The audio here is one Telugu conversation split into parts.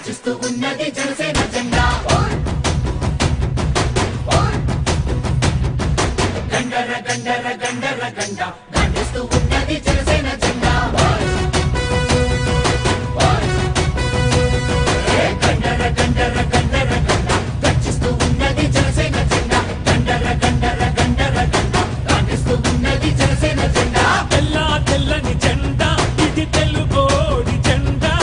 గర్జిస్తూ ఉన్నది జనసేన జెండా గండర గండర గండర గండ గర్జిస్తూ ఉన్నది జనసేన జెండా గండర గండర గండర గండ గర్జిస్తూ ఉన్నది జనసేన జెండా గండర గండర గండర గండ గర్జిస్తూ ఉన్నది జనసేన జెండా తెల్ల తెల్లని జెండా ఇది తెలుగోడి జెండా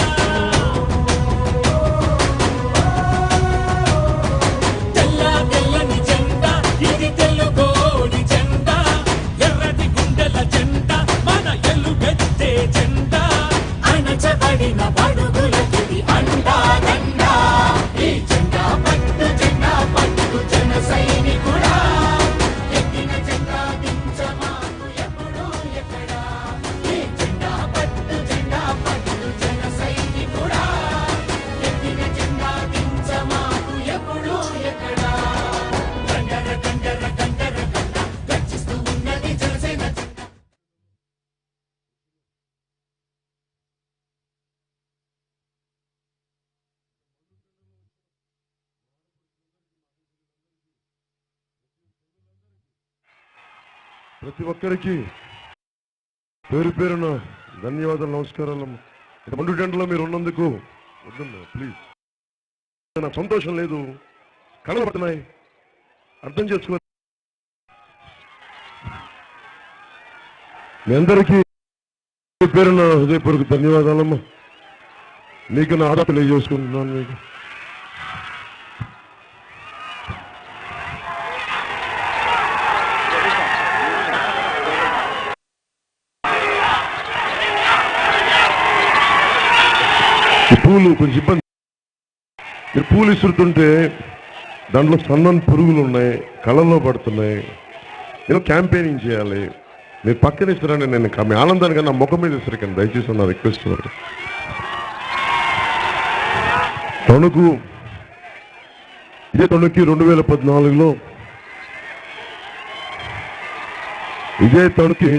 తెల్ల తెల్లని జెండా ఇది తెలుగోడి జెండా ఎర్రటి గుండెల జెండా మన ఎలుగెత్తే జెండా అణచబడిన బడుగులకి అండా దండా ఈ జెండా పట్టు జన సైనికుడా ఎత్తిన జెండా దించమాకు ఎప్పుడు ఎక్కడా ఈ జెండా పట్టు జన సైనికుడా ఎత్తిన జెండా దించమాకు ఎప్పుడు ఎక్కడా గండర గండర గండర గండ గర్జిస్తూ ఉన్నది జనసేన జెండా ప్రతి ఒక్కరికి పేరు పేరున ధన్యవాదాలు, నమస్కారాలు. మండు టెంట్లో మీరు ఉన్నందుకు వద్దండి ప్లీజ్. నాకు సంతోషం లేదు, కళలు పడుతున్నాయి, అర్థం చేసుకో. మీ అందరికీ పేరున హృదయపూర్వక ధన్యవాదాలమ్మా. మీకు నా ఆధార తెలియజేసుకుంటున్నాను. మీకు పూలు కొంచెం ఇబ్బంది. మీరు పూలు ఇస్తుంటే దాంట్లో సన్నని పురుగులు ఉన్నాయి, కళ్ళల్లో పడుతున్నాయి. నేను క్యాంపెయినింగ్ చేయాలి, మీరు పక్కన ఇస్తారని నేను మీ ఆనందానికి నా ముఖం మీద ఇస్తారు కానీ దయచేసి నా రిక్వెస్ట్. తణుకు ఇదే తణుకి 2014లో ఇదే తణుకి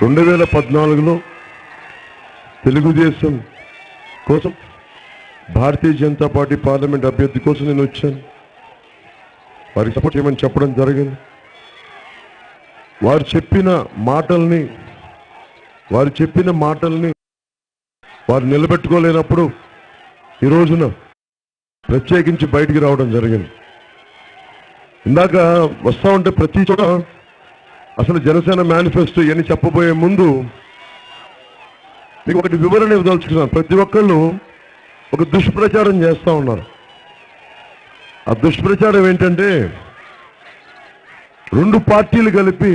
2014లో తెలుగుదేశం కోసం భారతీయ జనతా పార్టీ పార్లమెంట్ అభ్యర్థి కోసం నేను వచ్చాను. వారికి సపోర్ట్ చేయమని చెప్పడం జరిగింది. వారు చెప్పిన మాటల్ని వారు నిలబెట్టుకోలేనప్పుడు ఈ రోజున ప్రత్యేకించి బయటికి రావడం జరిగింది. ఇందాక వస్తూ ఉంటే ప్రతి చోట అసలు జనసేన మేనిఫెస్టో ఇవన్నీ చెప్పబోయే ముందు మీకు ఒకటి వివరణ ఇవ్వదలుచుకున్నాను. ప్రతి ఒక్కళ్ళు ఒక దుష్ప్రచారం చేస్తూ ఉన్నారు. ఆ దుష్ప్రచారం ఏంటంటే రెండు పార్టీలు కలిపి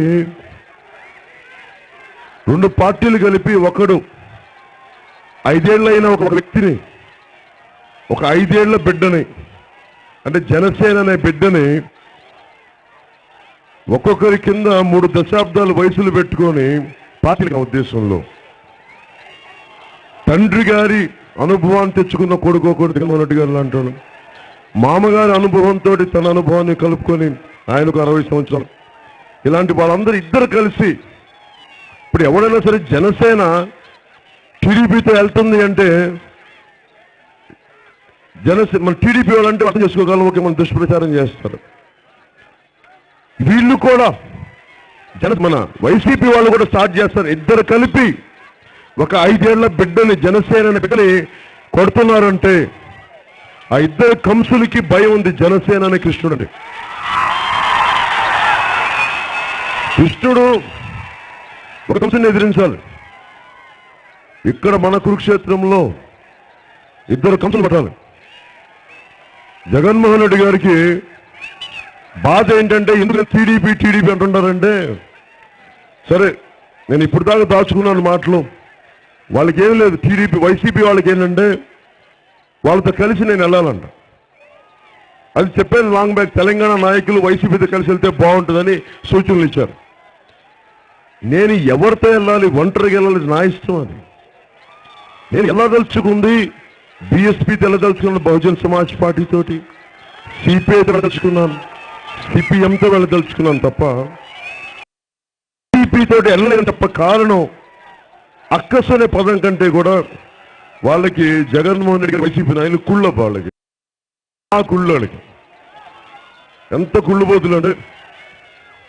ఒకడు 5 ఏళ్ళైన ఒక వ్యక్తిని, ఒక 5 ఏళ్ల బిడ్డని, అంటే జనసేన అనే బిడ్డని ఒక్కొక్కరి కింద 3 దశాబ్దాల వయసులు పెట్టుకొని పార్టీల ఉద్దేశంలో తండ్రి గారి అనుభవాన్ని తెచ్చుకున్న కొడుకు జగన్మోహన్ రెడ్డి గారు లాంటి మామగారి అనుభవంతో తన అనుభవాన్ని కలుపుకొని ఆయనకు 60 సంవత్సరాలు, ఇలాంటి వాళ్ళందరూ ఇద్దరు కలిసి ఇప్పుడు ఎవరైనా సరే జనసేన టీడీపీతో వెళ్తుంది అంటే మన టీడీపీ వాళ్ళంటే అర్థం చేసుకోగలం. ఓకే, మన దుష్ప్రచారం చేస్తారు. వీళ్ళు కూడా మన వైసీపీ వాళ్ళు కూడా స్టార్ట్ చేస్తారు. ఇద్దరు కలిపి ఒక 5 ఏళ్ల బిడ్డని, జనసేన బిడ్డని కొడుతున్నారంటే ఆ ఇద్దరు కంసులకి భయం ఉంది. జనసేన అనే కృష్ణుడు ఒక కంసుని ఎదిరించాలి. ఇక్కడ మన కురుక్షేత్రంలో ఇద్దరు కంసులు పట్టాలి. జగన్మోహన్ రెడ్డి గారికి బాధ ఏంటంటే ఎందుకు టీడీపీ అంటుంటారంటే, సరే నేను ఇప్పుడు దాకా దాచుకున్నాను మాటలు. వాళ్ళకి ఏం లేదు, టీడీపీ వైసీపీ వాళ్ళకి ఏంటంటే వాళ్ళతో కలిసి నేను వెళ్ళాలంట. అది చెప్పాను లాంగ్ బ్యాక్. తెలంగాణ నాయకులు వైసీపీతో కలిసి వెళ్తే బాగుంటుందని సూచనలు ఇచ్చారు. నేను ఎవరితో వెళ్ళాలి, ఒంటరిగా వెళ్ళాలి, నా ఇష్టం. అది నేను వెళ్ళదలుచుకుంది బీఎస్పీతో వెళ్ళదలుచుకున్నాను, బహుజన్ సమాజ్ పార్టీ తోటి, సిపిఐతో వెళ్ళదలుచుకున్నాను, సిపిఎంతో వెళ్ళదలుచుకున్నాను తప్ప టీడీపీ తోటి వెళ్ళలేను తప్ప. కారణం అక్కసు అనే పదం కంటే కూడా వాళ్ళకి జగన్మోహన్ రెడ్డి గారు వైసీపీ నాయకులు కుళ్ళ వాళ్ళకి ఆ కుళ్ళోళ్ళకి ఎంత కుళ్ళుబోతులు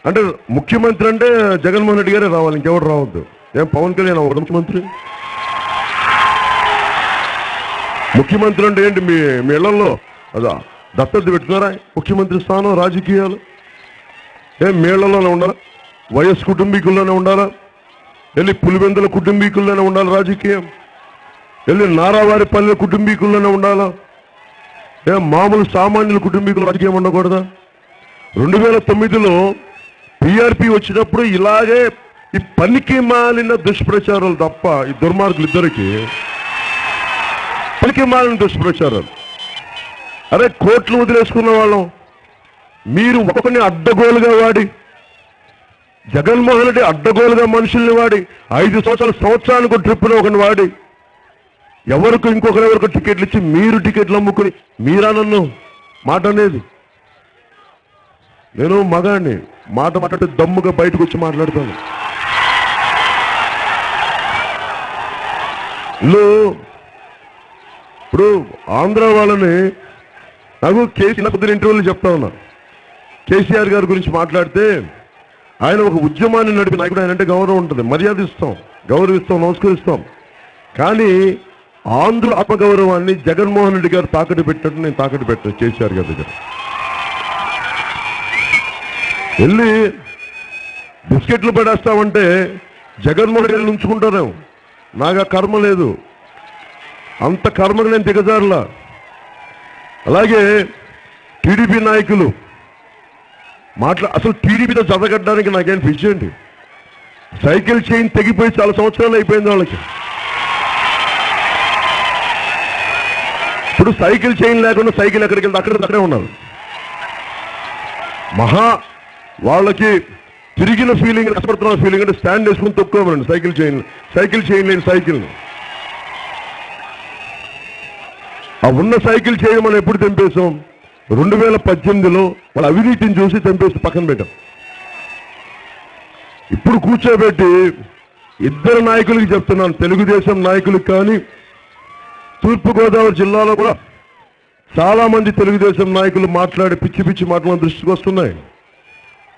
అంటే ముఖ్యమంత్రి అంటే జగన్మోహన్ రెడ్డి గారే రావాలి, ఇంకెవరు రావద్దు. ఏం పవన్ కళ్యాణ్ అవ్వదు ముఖ్యమంత్రి అంటే ఏంటి? మీ ఇళ్లలో అదా దత్తత పెట్టుకున్నారా ముఖ్యమంత్రి స్థానం? రాజకీయాలు ఏం మీ ఇళ్లలోనే ఉండాలా? వైఎస్ కుటుంబీకుల్లోనే ఉండాలా? వెళ్ళి పులివెందుల కుటుంబీకుల్లోనే ఉండాలి రాజకీయం? వెళ్ళి నారావారి పల్లె కుటుంబీకుల్లోనే ఉండాలా? ఏం మామూలు సామాన్యుల కుటుంబీకులు రాజకీయం ఉండకూడదా? 2009లో PRP వచ్చినప్పుడు ఇలాగే ఈ పనికి మాలిన దుష్ప్రచారాలు తప్ప ఈ దుర్మార్గులు ఇద్దరికి పనికి మాలిన దుష్ప్రచారాలు. అరే కోట్లు వదిలేసుకున్న వాళ్ళం మీరు ఒకరిని అడ్డగోలుగా వాడి, జగన్మోహన్ రెడ్డి అడ్డగోలుగా మనుషుల్ని వాడి 5 సంవత్సరానికి ట్రిప్పులో ఒకరిని వాడి ఎవరికి ఇంకొకరెవరికి టికెట్లు ఇచ్చి మీరు టికెట్లు అమ్ముకుని మీరా నన్ను మాట అనేది? నేను మగాడిని, మాట మాట్లాడితే దమ్ముగా బయటకు వచ్చి మాట్లాడతాను. ఇప్పుడు ఆంధ్ర వాళ్ళని నాకు కొద్దిగా ఇంటర్వ్యూలు చెప్తా ఉన్నా. కేసీఆర్ గారి గురించి మాట్లాడితే ఆయన ఒక ఉద్యమాన్ని నడిపి నాయకుడు, ఆయన అంటే గౌరవం ఉంటుంది, మర్యాదిస్తాం, గౌరవిస్తాం, నమస్కరిస్తాం. కానీ ఆంధ్ర ఆత్మగౌరవాన్ని జగన్మోహన్ రెడ్డి గారు తాకట్టు పెట్టినట్టు నేను తాకట్టు పెట్టాను కేసీఆర్ గారి దగ్గర. వెళ్ళి బిస్కెట్లు పడేస్తామంటే జగన్మోహన్ రెడ్డి ఉంచుకుంటారేమో. నాకు ఆ కర్మ లేదు, అంత కర్మకు నేను దిగజారులా. అలాగే టీడీపీ నాయకులు అసలు టీడీపీతో చదగడ్డానికి నాకేం పిచ్చేంటి? సైకిల్ చైన్ తెగిపోయి చాలా సంవత్సరాలు అయిపోయింది వాళ్ళకి. ఇప్పుడు సైకిల్ చైన్ లేకుండా సైకిల్ ఎక్కడికి వెళ్తే అక్కడే ఉన్నారు. వాళ్ళకి తిరిగిన ఫీలింగ్, కష్టపడుతున్న ఫీలింగ్ అంటే స్టాండ్ వేసుకుని తొక్కోమనండి సైకిల్ చైన్ లేని సైకిల్ని. ఆ ఉన్న సైకిల్ చైన్ మనం ఎప్పుడు తెంపేశాం? 2018లో వాళ్ళ అవినీతిని చూసి తెంపేసి పక్కన పెట్టాం. ఇప్పుడు కూర్చోబెట్టి ఇద్దరు నాయకులకి చెప్తున్నాను, తెలుగుదేశం నాయకులకు కానీ, తూర్పుగోదావరి జిల్లాలో కూడా చాలా మంది తెలుగుదేశం నాయకులు మాట్లాడి పిచ్చి మాటలు దృష్టికి వస్తున్నాయి.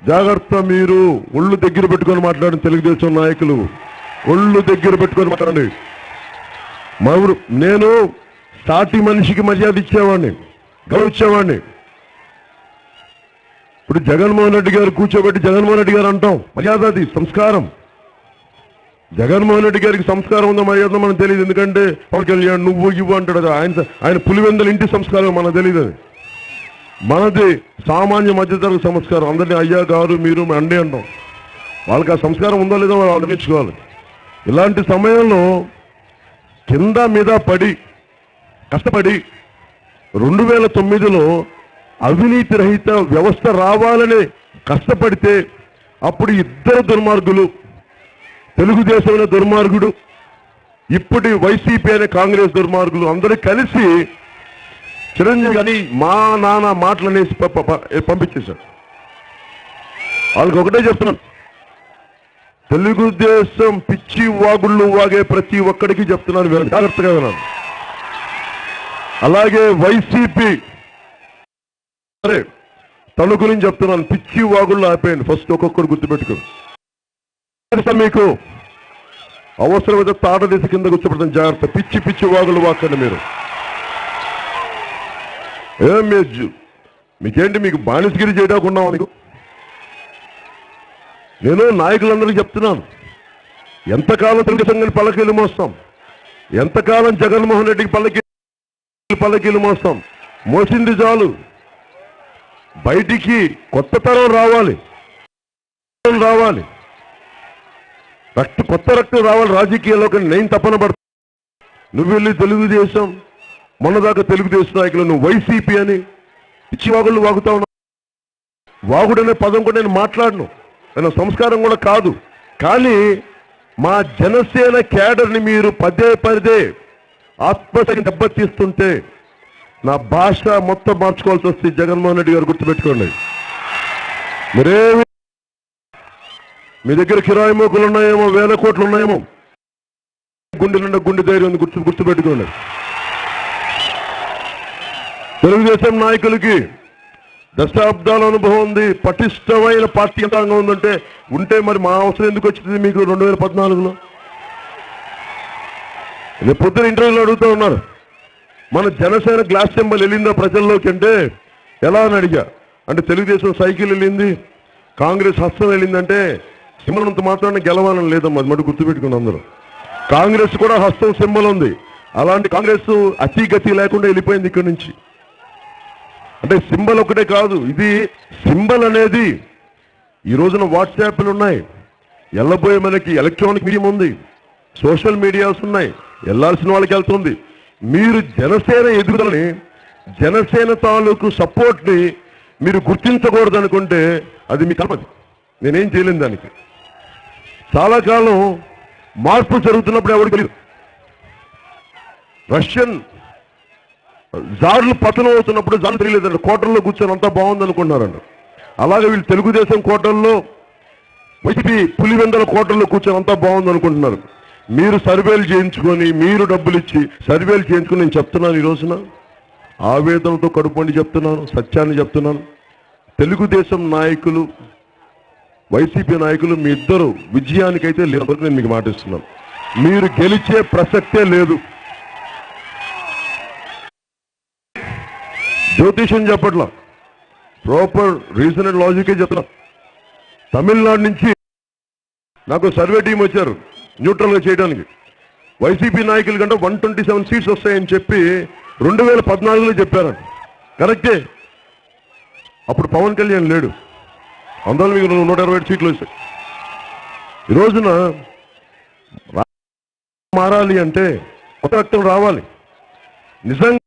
జాగ్రత్త, మీరు ఒళ్ళు దగ్గర పెట్టుకొని మాట్లాడిన తెలుగుదేశం నాయకులు ఒళ్ళు దగ్గర పెట్టుకొని మాట్లాడండి. నేను సాటి మనిషికి మర్యాద ఇచ్చేవాడిని, గౌరవించేవాడిని. ఇప్పుడు జగన్మోహన్ రెడ్డి గారు కూర్చోబెట్టి జగన్మోహన్ రెడ్డి గారు అంటాం, మర్యాద అది సంస్కారం. జగన్మోహన్ రెడ్డి గారికి సంస్కారం ఉందో మర్యాద మనకు తెలియదు. ఎందుకంటే పవన్ కళ్యాణ్ నువ్వు ఇవ్వు అంటాడు. ఆయన పులివెందుల ఇంటి సంస్కారం మనకు తెలియదు. మనది సామాన్య మధ్యతరగతి సంస్కారం. అందరినీ అయ్యా గారు మీరు అండి అంటాం. వాళ్ళకి ఆ సంస్కారం ఉందో లేదో వాళ్ళు ఆలోచించుకోవాలి. ఇలాంటి సమయంలో కింద మీద పడి కష్టపడి 2009లో అవినీతి రహిత వ్యవస్థ రావాలని కష్టపడితే అప్పుడు ఇద్దరు దుర్మార్గులు, తెలుగుదేశంలో దుర్మార్గుడు, ఇప్పటి వైసీపీ అనే కాంగ్రెస్ దుర్మార్గులు అందరూ కలిసి చిరంజీవి గారిని మా నాన్న మాటలు అనేసి పంపించేశారు. వాళ్ళకి ఒకటే చెప్తున్నాను, తెలుగుదేశం పిచ్చి వాగుళ్ళు వాగే ప్రతి ఒక్కడికి చెప్తున్నాను, జాగ్రత్తగా విన్నాను. అలాగే వైసీపీ సరే తన గురించి చెప్తున్నాను, పిచ్చి వాగుళ్ళు ఆపేయండి ఫస్ట్, ఒక్కొక్కరు గుర్తుపెట్టుకోండి. మీకు అవసరమైతే తాడదీశ కింద కూర్చోబెడతాను, జాగ్రత్త. పిచ్చి వాగులు వాకండి మీరు. మీకేంటి, మీకు బానిసగిరి చేయకుండా మీకు? నేను నాయకులందరికీ చెప్తున్నాను, ఎంతకాలం తెలుగుదేశం పల్లకీలు మోస్తాం, ఎంతకాలం జగన్మోహన్ రెడ్డికి పల్లకీలు మోస్తాం? మోసింది చాలు. బయటికి కొత్త తరం రావాలి, కొత్త రక్తం రావాలి రాజకీయాల్లోకి. నేను తప్పన పడతా. నువ్వు వెళ్ళి తెలుగుదేశం, మొన్నదాకా తెలుగుదేశం నాయకులు, నువ్వు వైసీపీ అని పిచ్చి వాగుళ్ళు వాగుతా ఉన్నావు. వాగుడనే పదం కూడా నేను మాట్లాడను, నేను సంస్కారం కూడా కాదు. కానీ మా జనసేన క్యాడర్ని మీరు పదే ఆత్మశక్తి దెబ్బతీస్తుంటే నా భాష మొత్తం మార్చుకోవాల్సి వస్తుంది. జగన్మోహన్ రెడ్డి గారు గుర్తుపెట్టుకోండి. మీరేమి మీ దగ్గర కిరాయి మోకులు ఉన్నాయేమో, 1000 కోట్లు ఉన్నాయేమో, గుండె నిండా గుండె ధైర్యం ఉంది, గుర్తుపెట్టుకోండి. తెలుగుదేశం నాయకులకి దశాబ్దాల అనుభవం ఉంది, పటిష్టమైన పార్టీ యంత్రాంగం ఉంటే మరి మా అవసరం ఎందుకు వచ్చింది మీకు 2014లో? రేపు పొద్దున ఇంటర్వ్యూలో అడుగుతూ ఉన్నారు, మన జనసేన గ్లాస్ సింబల్ వెళ్ళిందా ప్రజల్లోకి అంటే ఎలా అని అడిగా. అంటే తెలుగుదేశం సైకిల్ వెళ్ళింది, కాంగ్రెస్ హస్తం వెళ్ళిందంటే సింబల్ అంత మాత్రాన్ని గెలవాలని లేదమ్మా, అది మటు గుర్తుపెట్టుకుని అందరూ. కాంగ్రెస్ కూడా హస్తం సింబల్ ఉంది, అలాంటి కాంగ్రెస్ అతిగతి లేకుండా వెళ్ళిపోయింది ఇక్కడి నుంచి. అంటే సింబల్ ఒకటే కాదు, ఇది సింబల్ అనేది ఈ రోజున వాట్సాప్లు ఉన్నాయి, వెళ్ళబోయే మనకి ఎలక్ట్రానిక్ మీడియం ఉంది, సోషల్ మీడియాస్ ఉన్నాయి, వెళ్ళాల్సిన వాళ్ళకి వెళ్తుంది. మీరు జనసేన ఎదుగుదలని, జనసేన తాలూకు సపోర్ట్ని మీరు గుర్తించకూడదు అనుకుంటే అది మీ కల్పది, నేనేం చేయలేను దానికి. చాలా కాలం మార్పు జరుగుతున్నప్పుడు ఎవరికి తెలియదు. రష్యన్ జార్లు పతనం అవుతున్నప్పుడు జార్లు తెలియలేదండి, కోటల్లో కూర్చొని అంతా బాగుంది అనుకుంటున్నారండి. అలాగే వీళ్ళు తెలుగుదేశం కోటల్లో, వైసీపీ పులివెందల కోటల్లో కూర్చొని అంతా బాగుంది అనుకుంటున్నారు. మీరు సర్వేలు చేయించుకొని, మీరు డబ్బులు ఇచ్చి సర్వేలు చేయించుకొని నేను చెప్తున్నాను, ఈ రోజున ఆవేదనతో కడుపుండి చెప్తున్నాను, సత్యాన్ని చెప్తున్నాను. తెలుగుదేశం నాయకులు, వైసీపీ నాయకులు మీ ఇద్దరు విజయానికైతే లేదు, నేను మీకు మాటిస్తున్నాను. మీరు గెలిచే ప్రసక్తే లేదు. జ్యోతిషం చెప్పట్లా, ప్రాపర్ రీజన్ అండ్ లాజికే చెప్తున్నా. తమిళనాడు నుంచి నాకు సర్వే టీం వచ్చారు న్యూట్రల్గా చేయడానికి. వైసీపీ నాయకుల కంటే 127 సీట్స్ వస్తాయని చెప్పి 2014లో చెప్పారంట. కరెక్టే, అప్పుడు పవన్ కళ్యాణ్ లేడు, అందువల్ల మీకు 127 సీట్లు వస్తాయి. ఈ రోజున మారాలి అంటే కొత్త రక్తం రావాలి. నిజంగా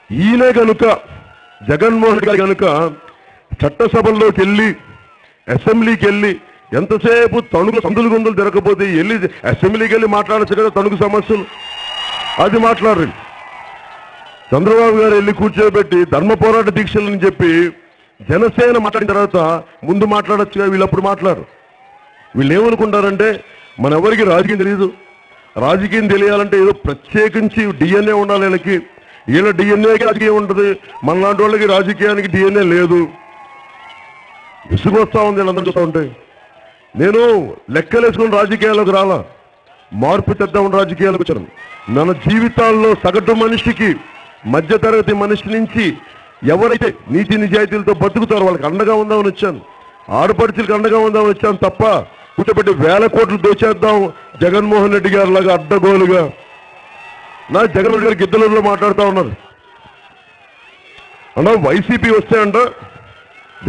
ఈయనే కనుక, జగన్మోహన్ రెడ్డి గారు కనుక చట్టసభల్లోకి వెళ్ళి, అసెంబ్లీకి వెళ్ళి ఎంతసేపు తణుకు సందులు గొంతులు తిరగకపోతే వెళ్ళి అసెంబ్లీకి వెళ్ళి మాట్లాడచ్చు కదా తణుకు సమస్యలు, అది మాట్లాడరు. చంద్రబాబు గారు వెళ్ళి కూర్చోబెట్టి ధర్మ పోరాట దీక్షలని చెప్పి జనసేన మాట్లాడిన తర్వాత ముందు మాట్లాడచ్చుగా, వీళ్ళప్పుడు మాట్లాడరు. వీళ్ళు ఏమనుకుంటారంటే మన ఎవరికి రాజకీయం తెలియదు, రాజకీయం తెలియాలంటే ఏదో ప్రత్యేకించి డిఎన్ఏ ఉండాలి వీళ్ళకి, వీళ్ళ డిఎన్ఏకి రాజకీయం ఉంటుంది, మనలాంటి వాళ్ళకి రాజకీయానికి డిఎన్ఏ లేదు. విసుగొస్తా ఉంది వీళ్ళందరూ చూస్తూ ఉంటే. నేను లెక్కలేసుకుని రాజకీయాల్లోకి రాలా, మార్పు తెద్దామని రాజకీయాలకు వచ్చాను. మన జీవితాల్లో సగటు మనిషికి, మధ్యతరగతి మనిషి నుంచి ఎవరైతే నీతి నిజాయితీలతో బతుకుతారో వాళ్ళకి అండగా ఉందామని వచ్చాను, ఆడపడుచులకు అండగా ఉందామని వచ్చాను తప్ప కూర్చోబెట్టి 1000 కోట్లు దోచేద్దాం జగన్మోహన్ రెడ్డి గారి లాగా అడ్డగోలుగా. నా జగన్మోహన్ రెడ్డి గారు గిద్దలూరులో మాట్లాడుతూ ఉన్నారు అన్నా, వైసీపీ వస్తే అంట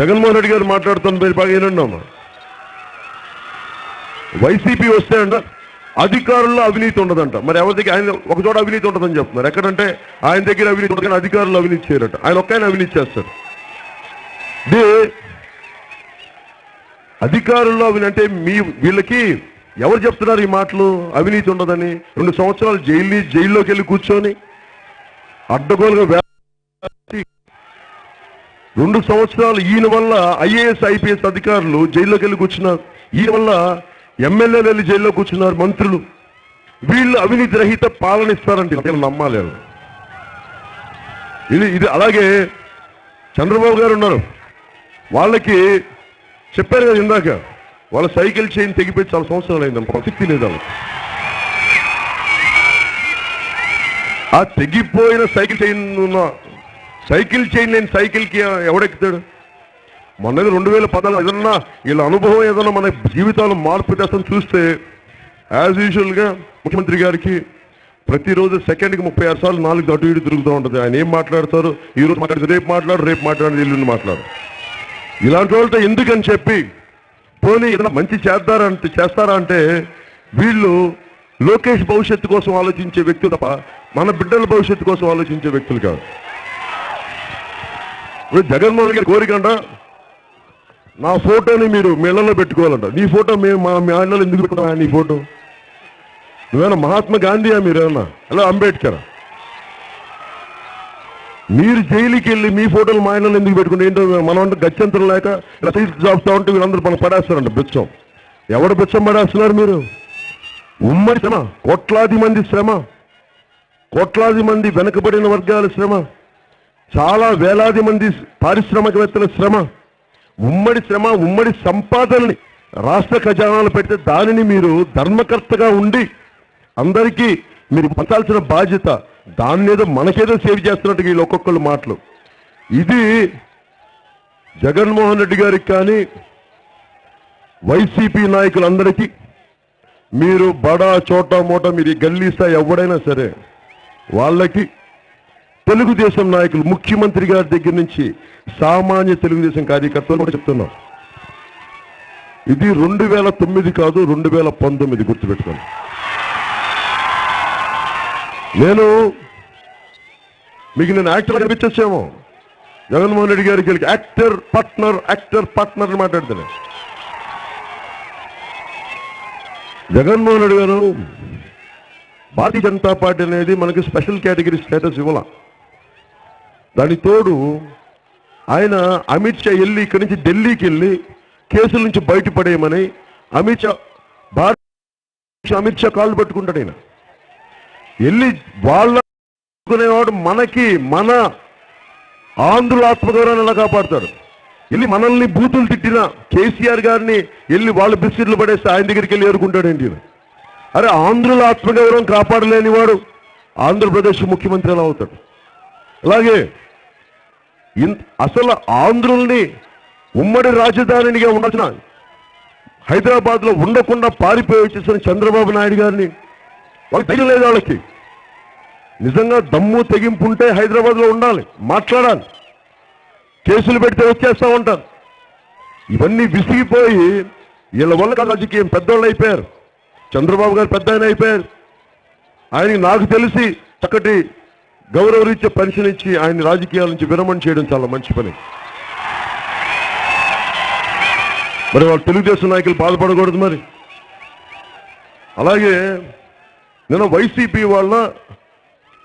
జగన్మోహన్ రెడ్డి గారు మాట్లాడుతున్న బాగా ఏనండి అమ్మా, వైసీపీ వస్తే అంట అధికారుల్లో అవినీతి ఉండదంట. మరి ఎవరి దగ్గర, ఆయన ఒక చోట అవినీతి ఉంటుందని చెప్తున్నారు. ఎక్కడంటే ఆయన దగ్గర అవినీతి ఉంటుంది కానీ అధికారులు అవినీతి చేయరట, ఆయన ఒక్కైనా అవినీతి చేస్తారు. అధికారుల్లో అవినీతి అంటే వీళ్ళకి ఎవరు చెప్తున్నారు ఈ మాటలు, అవినీతి ఉండదని? 2 సంవత్సరాలు జైల్లోకి వెళ్ళి కూర్చొని అడ్డగోలుగా 2 సంవత్సరాలు ఈయన వల్ల ఐఏఎస్ ఐపీఎస్ అధికారులు జైల్లోకి వెళ్ళి కూర్చున్నారు, ఈయన వల్ల ఎమ్మెల్యేలు వెళ్ళి జైల్లో కూర్చున్నారు, మంత్రులు. వీళ్ళు అవినీతి రహిత పాలన ఇస్తారంటే నమ్మాలి. ఇది అలాగే చంద్రబాబు గారు ఉన్నారు, వాళ్ళకి చెప్పారు కదా ఇందాక, వాళ్ళ సైకిల్ చైన్ తెగిపోయి చాలా సంవత్సరాలు అయింది, ప్రసక్తి లేదు వాళ్ళకి. ఆ తెగిపోయిన సైకిల్ చైన్ లేని సైకిల్కి ఎవడెక్కుతాడు? మొన్న 2014 ఏదన్నా వీళ్ళ అనుభవం ఏదన్నా మన జీవితాలు మార్పు తెస్తాం చూస్తే, యాజ్ యూజువల్గా ముఖ్యమంత్రి గారికి ప్రతిరోజు సెకండ్కి 36 సార్లు 4 అటు ఇటు తిరుగుతూ ఉంటుంది. ఆయన ఏం మాట్లాడతారు, ఈ రోజు మాట్లాడితే రేపు మాట్లాడు ఎల్లుండి మాట్లాడు. ఇలాంటి వాళ్ళతో ఎందుకని చెప్పి పోనీ ఏదైనా మంచి చేస్తారా అంటే వీళ్ళు లోకేష్ భవిష్యత్తు కోసం ఆలోచించే వ్యక్తులు తప్ప మన బిడ్డల భవిష్యత్తు కోసం ఆలోచించే వ్యక్తులు కాదు. జగన్మోహన్ గారి కోరికంట, నా ఫోటోని మీరు మీ ఇళ్లలో పెట్టుకోవాలంట. నీ ఫోటో మా ఇళ్లలో ఎందుకు పెట్టుకున్నా? నీ ఫోటో నువ్వేనా మహాత్మా గాంధీయా? మీరేమన్నా అలా అంబేద్కర్? మీరు జైలుకి వెళ్ళి మీ ఫోటోలు మా ఇళ్లలో ఎందుకు పెట్టుకుంటే ఏంటో, మనం అంటే గత్యంతరం లేక రసీదు జాబ్స్తా ఉంటే వీళ్ళందరూ మనకు పడేస్తారంట బిచ్చం. ఎవరు బిచ్చం పడేస్తున్నారు మీరు? ఉమ్మడి శ్రమ, కోట్లాది మంది శ్రమ, కోట్లాది మంది వెనుకబడిన వర్గాల శ్రమ, చాలా వేలాది మంది పారిశ్రామికవేత్తల శ్రమ, ఉమ్మడి సంపాదనని రాష్ట్ర ఖజానాలు పెడితే దానిని మీరు ధర్మకర్తగా ఉండి అందరికీ మీరు పంచాల్సిన బాధ్యత, దాన్నేదో మనకేదో సేవ్ చేస్తున్నట్టు వీళ్ళు ఒక్కొక్కళ్ళు మాటలు. ఇది జగన్మోహన్ రెడ్డి గారికి కానీ వైసీపీ నాయకులందరికీ మీరు బడా చోటా మోటా మీరు గల్లీస్తా ఎవడైనా సరే వాళ్ళకి తెలుగుదేశం నాయకులు ముఖ్యమంత్రి గారి దగ్గర నుంచి సామాన్య తెలుగుదేశం కార్యకర్తలు కూడా చెప్తున్నాం, ఇది 2009 కాదు 2019 గుర్తుపెట్టుకోండి. మీకు నేను యాక్టర్ కనిపించేసేమో, జగన్మోహన్ రెడ్డి గారికి యాక్టర్ పార్ట్నర్ అని మాట్లాడుతాను. జగన్మోహన్ రెడ్డి గారు భారతీయ జనతా పార్టీ అనేది మనకి స్పెషల్ కేటగిరీ స్టేటస్ ఇవ్వాల. దానికి తోడు ఆయన అమిత్ షా వెళ్ళి ఇక్కడి నుంచి ఢిల్లీకి వెళ్ళి కేసుల నుంచి బయటపడేయమని అమిత్ షా కాళ్ళు పట్టుకుంటాడు. ఆయన వెళ్ళి వాళ్ళకునేవాడు మన ఆంధ్రుల ఆత్మగౌరవాన్ని ఎలా కాపాడుతాడు. వెళ్ళి మనల్ని బూతులు తిట్టిన కేసీఆర్ గారిని వెళ్ళి వాళ్ళ బిస్కెట్లు పడేస్తే ఆయన దగ్గరికి వెళ్ళి ఏరుకుంటాడేంటి? అరే ఆంధ్రుల ఆత్మగౌరవం కాపాడలేని వాడు ఆంధ్రప్రదేశ్ ముఖ్యమంత్రి ఎలా అవుతాడు? అలాగే అసలు ఆంధ్రుల్ని ఉమ్మడి రాజధానిగా ఉండాల్సిన హైదరాబాద్ లో ఉండకుండా పారిపోయి వచ్చేసిన చంద్రబాబు నాయుడు గారిని వాళ్ళకి తెలియలేదు. వాళ్ళకి నిజంగా దమ్ము తెగింపు ఉంటే హైదరాబాద్ లో ఉండాలి, మాట్లాడాలి. కేసులు పెడితే వచ్చేస్తా ఉంటారు. ఇవన్నీ విసిగిపోయి వీళ్ళ వల్ల రాజకీయం పెద్దవాళ్ళు అయిపోయారు. చంద్రబాబు గారు పెద్ద ఆయన అయిపోయారు. ఆయనకి నాకు తెలిసి చక్కటి గౌరవరీత్యా పెన్షన్ ఇచ్చి ఆయన రాజకీయాల నుంచి విరమణ చేయడం చాలా మంచి పని. మరి వాళ్ళు తెలుగుదేశం నాయకులు బాధపడకూడదు. మరి అలాగే నేను వైసీపీ వాళ్ళ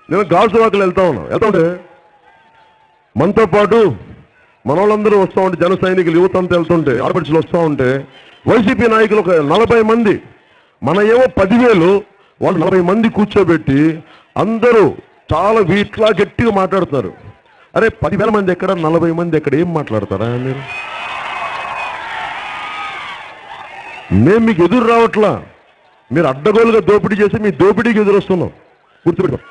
నేను గాజువాకలు వెళ్తా వెళ్తుంటే మనతో పాటు మన వాళ్ళందరూ వస్తూ ఉంటే జన సైనికులు యువత అంతా వెళ్తుంటే ఆడపడుచులు వస్తూ ఉంటే వైసీపీ నాయకులు ఒక 40 మంది, మన ఏమో 10,000, వాళ్ళు 40 మంది కూర్చోబెట్టి అందరూ చాలా వీట్లా గట్టిగా మాట్లాడుతున్నారు. అరే 10,000 మంది ఎక్కడ, 40 మంది ఎక్కడ, ఏం మాట్లాడతారా మీరు? మేము మీకు ఎదురు రావట్లా, మీరు అడ్డగోలుగా దోపిడీ చేసి మీ దోపిడీకి ఎదురు వస్తున్నాం. గుర్తుపెట్టుకో.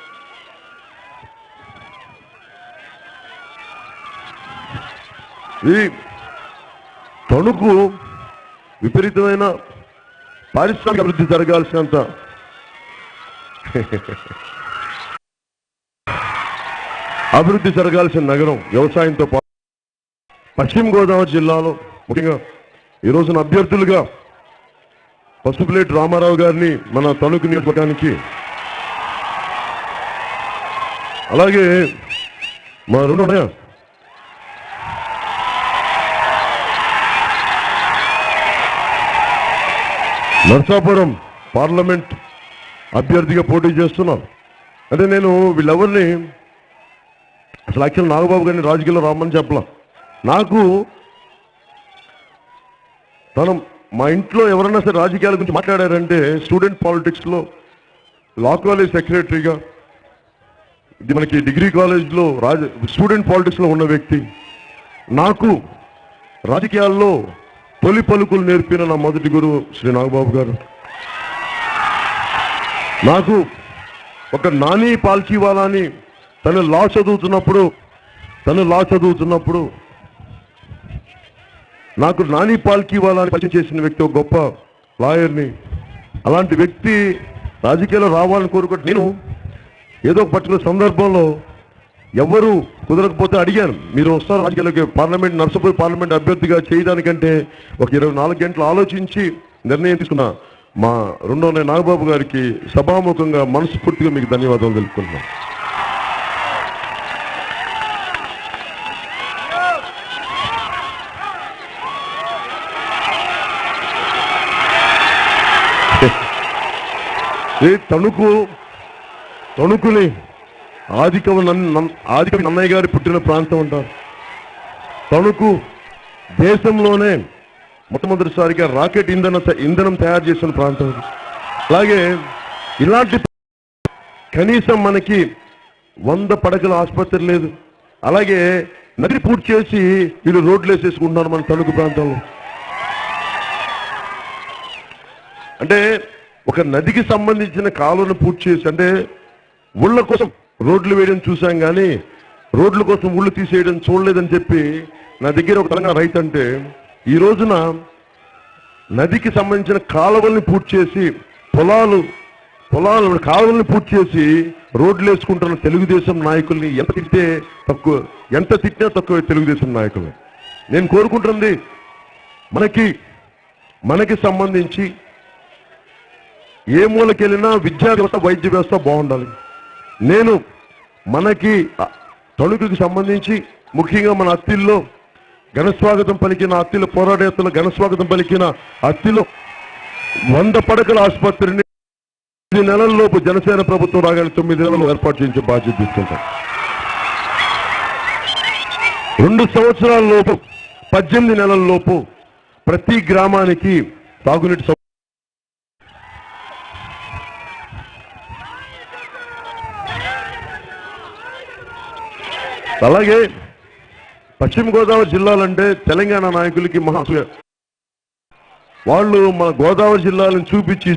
ఈ తణుకు విపరీతమైన పారిశ్రామిక అభివృద్ధి జరగాల్సినంత అభివృద్ధి జరగాల్సిన నగరం, వ్యవసాయంతో పాటు పశ్చిమ గోదావరి జిల్లాలో ముఖ్యంగా ఈ రోజున అభ్యర్థులుగా పసుపులేటి రామారావు గారిని మన తణుకు నియోజకవర్గానికి, అలాగే మా నర్సాపురం పార్లమెంట్ అభ్యర్థిగా పోటీ చేస్తున్నాం. అంటే నేను వీళ్ళెవరిని అసలు యాక్చువల్ నాగబాబు గారిని రాజకీయాల్లో రామని చెప్పలా. నాకు మా ఇంట్లో ఎవరైనా సరే రాజకీయాల గురించి మాట్లాడారంటే స్టూడెంట్ పాలిటిక్స్లో లా కాలేజ్ సెక్రటరీగా, ఇది మనకి డిగ్రీ కాలేజ్లో స్టూడెంట్ పాలిటిక్స్లో ఉన్న వ్యక్తి, నాకు రాజకీయాల్లో తొలి పలుకులు నేర్పిన నా మొదటి గురువు శ్రీ నాగబాబు గారు. నాకు ఒక నాని పాల్కీవాలాని తను లా చదువుతున్నప్పుడు నాకు నాని పాల్కీవాలాని పరిచయం చేసిన వ్యక్తి, ఒక గొప్ప లాయర్ని. అలాంటి వ్యక్తి రాజకీయాల్లో రావాలని కోరుకుంటే నేను ఏదో ఒక పర్టికులర్ సందర్భంలో ఎవరు కుదరకపోతే అడిగాను, మీరు వస్తారు రాజకీయాలకి, పార్లమెంట్ నర్సాపూర్ పార్లమెంట్ అభ్యర్థిగా చేయడానికంటే ఒక 24 గంటలు ఆలోచించి నిర్ణయం తీసుకున్న మా రెండో నాగబాబు గారికి సభాముఖంగా మనస్ఫూర్తిగా మీకు ధన్యవాదాలు తెలుపుకుంటున్నాను. తణుకుని ఆదికవి నన్నయ్య గారి పుట్టిన ప్రాంతం అంటారు. తణుకు దేశంలోనే మొట్టమొదటిసారిగా రాకెట్ ఇంధనం తయారు చేసిన ప్రాంతం. అలాగే ఇలాంటి కనీసం మనకి 100 పడకల ఆసుపత్రి లేదు. అలాగే నది పూర్తి చేసి వీళ్ళు రోడ్లు వేసేసుకుంటున్నారు మన తణుకు ప్రాంతంలో. అంటే ఒక నదికి సంబంధించిన కాలువను పూర్తి చేసి, అంటే ఊళ్ళ కోసం రోడ్లు వేయడం చూసాం కానీ రోడ్ల కోసం ఊళ్ళు తీసేయడం చూడలేదని చెప్పి నా దగ్గర ఒక తెలంగాణ రైతు అంటే, ఈ రోజున నదికి సంబంధించిన కాలువల్ని పూర్తి చేసి పొలాలు కాలువల్ని పూర్తి చేసి రోడ్లు వేసుకుంటున్న తెలుగుదేశం నాయకుల్ని ఎంత తిట్టినా తక్కువ తెలుగుదేశం నాయకులు. నేను కోరుకుంటుంది మనకి సంబంధించి ఏ మూలకెళ్ళినా విద్యా వ్యవస్థ, వైద్య వ్యవస్థ బాగుండాలి. నేను మనకి తణుకుకి సంబంధించి ముఖ్యంగా మన అత్తిల్లో ఘనస్వాగతం పలికిన, అత్తిలో పోరాటేతలు ఘనస్వాగతం పలికిన అత్తిలో 100 పడకల ఆసుపత్రిని 8 నెలల్లోపు జనసేన ప్రభుత్వం రాగానే 9 నెలలు ఏర్పాటు చేయించే బాధ్యత తీసుకుంటాం. 2 సంవత్సరాల లోపు 18 నెలల లోపు ప్రతి గ్రామానికి తాగునీటి అలాగే పశ్చిమ గోదావరి జిల్లాలంటే తెలంగాణ నాయకులకి వాళ్ళు మన గోదావరి జిల్లాలను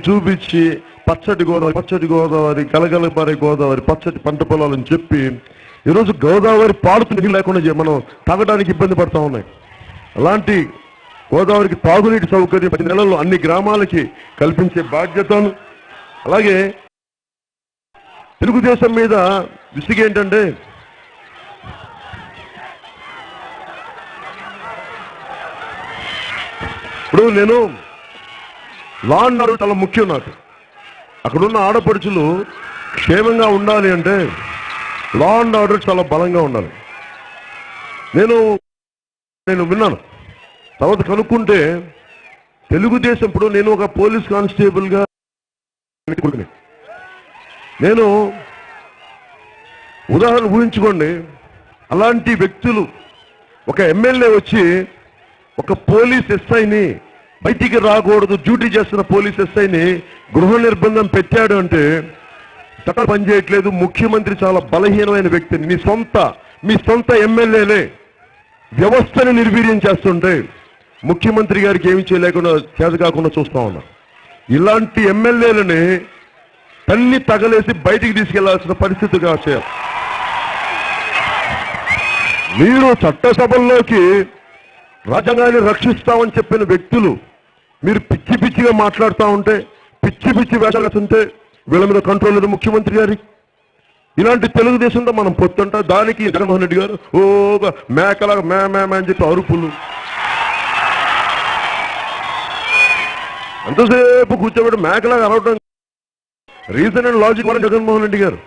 చూపించి పచ్చటి గోదావరి కలగలపారే గోదావరి, పచ్చటి పంట పొలాలని చెప్పి ఈరోజు గోదావరి పాడుతున్నది లేకుండా మనం తాగడానికి ఇబ్బంది పడతా ఉన్నాయి. అలాంటి గోదావరికి తాగునీటి సౌకర్యం 10 నెలల్లో అన్ని గ్రామాలకి కల్పించే బాధ్యతను, అలాగే తెలుగుదేశం మీద విసిగేంటంటే ఇప్పుడు నేను లా అండ్ ఆర్డర్ చాలా ముఖ్యం నాకు. అక్కడున్న ఆడపడుచులు క్షేమంగా ఉండాలి అంటే లా అండ్ ఆర్డర్ చాలా బలంగా ఉండాలి. నేను విన్నాను, తర్వాత కనుక్కుంటే తెలుగుదేశం, ఇప్పుడు నేను ఒక పోలీస్ కానిస్టేబుల్గా నేను ఉదాహరణ ఊహించుకోండి, అలాంటి వ్యక్తులు ఒక ఎమ్మెల్యే వచ్చి ఒక పోలీస్ ఎస్ఐని బయటికి రాకూడదు, డ్యూటీ చేస్తున్న పోలీస్ ఎస్ఐని గృహ నిర్బంధం పెట్టాడు అంటే చట్టాలు పనిచేయట్లేదు. ముఖ్యమంత్రి చాలా బలహీనమైన వ్యక్తిని, మీ సొంత ఎమ్మెల్యేలే వ్యవస్థను నిర్వీర్యం చేస్తుంటే ముఖ్యమంత్రి గారికి ఏమి చేయలేకుండా చేత కాకుండా చూస్తా ఉన్నా. ఇలాంటి ఎమ్మెల్యేలని తన్ని తగలేసి బయటికి తీసుకెళ్లాల్సిన పరిస్థితిగా చేయాలి. మీరు చట్టసభల్లోకి రాజ్యాంగాన్ని రక్షిస్తామని చెప్పిన వ్యక్తులు మీరు పిచ్చిగా మాట్లాడుతూ ఉంటే, పిచ్చి వేషాలుంటే వీళ్ళ మీద కంట్రోల్ లేదు ముఖ్యమంత్రి గారి. ఇలాంటి తెలుగుదేశంతో మనం పొత్తుంట, దానికి జగన్మోహన్ రెడ్డి గారు మేకలాగా మే అని చెప్పి అరుపులు, అంతసేపు కూర్చోబెట్టి మేకలాగా అరవడం రీజన్ అండ్ లాజిక్ వల్ల జగన్మోహన్ రెడ్డి గారు.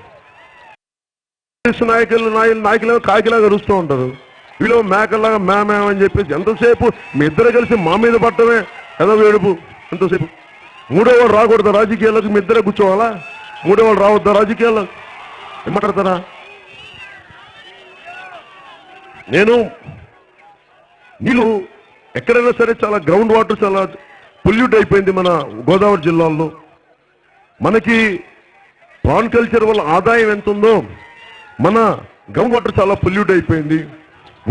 నాయకులు కాకిలాగా అరుస్తూ ఉంటారు, వీళ్ళు మేకల్లాగా మే అని చెప్పేసి ఎంతసేపు మీ ఇద్దరు కలిసి మా మీద పట్టమే ఏదో వేడుపు. ఎంతసేపు మూడో వాళ్ళు రాకూడదా రాజకీయాలకు? మీ ఇద్దరే కూర్చోవాలా? మూడో వాళ్ళు రావద్దా రాజకీయాలకు? ఏమాడతారా? నేను నీళ్ళు ఎక్కడైనా సరే చాలా గ్రౌండ్ వాటర్ చాలా పొల్యూట్ అయిపోయింది మన గోదావరి జిల్లాల్లో. మనకి ప్రాన్ కల్చర్ వల్ల ఆదాయం ఎంత ఉందో మన గ్రౌండ్ వాటర్ చాలా పొల్యూట్ అయిపోయింది.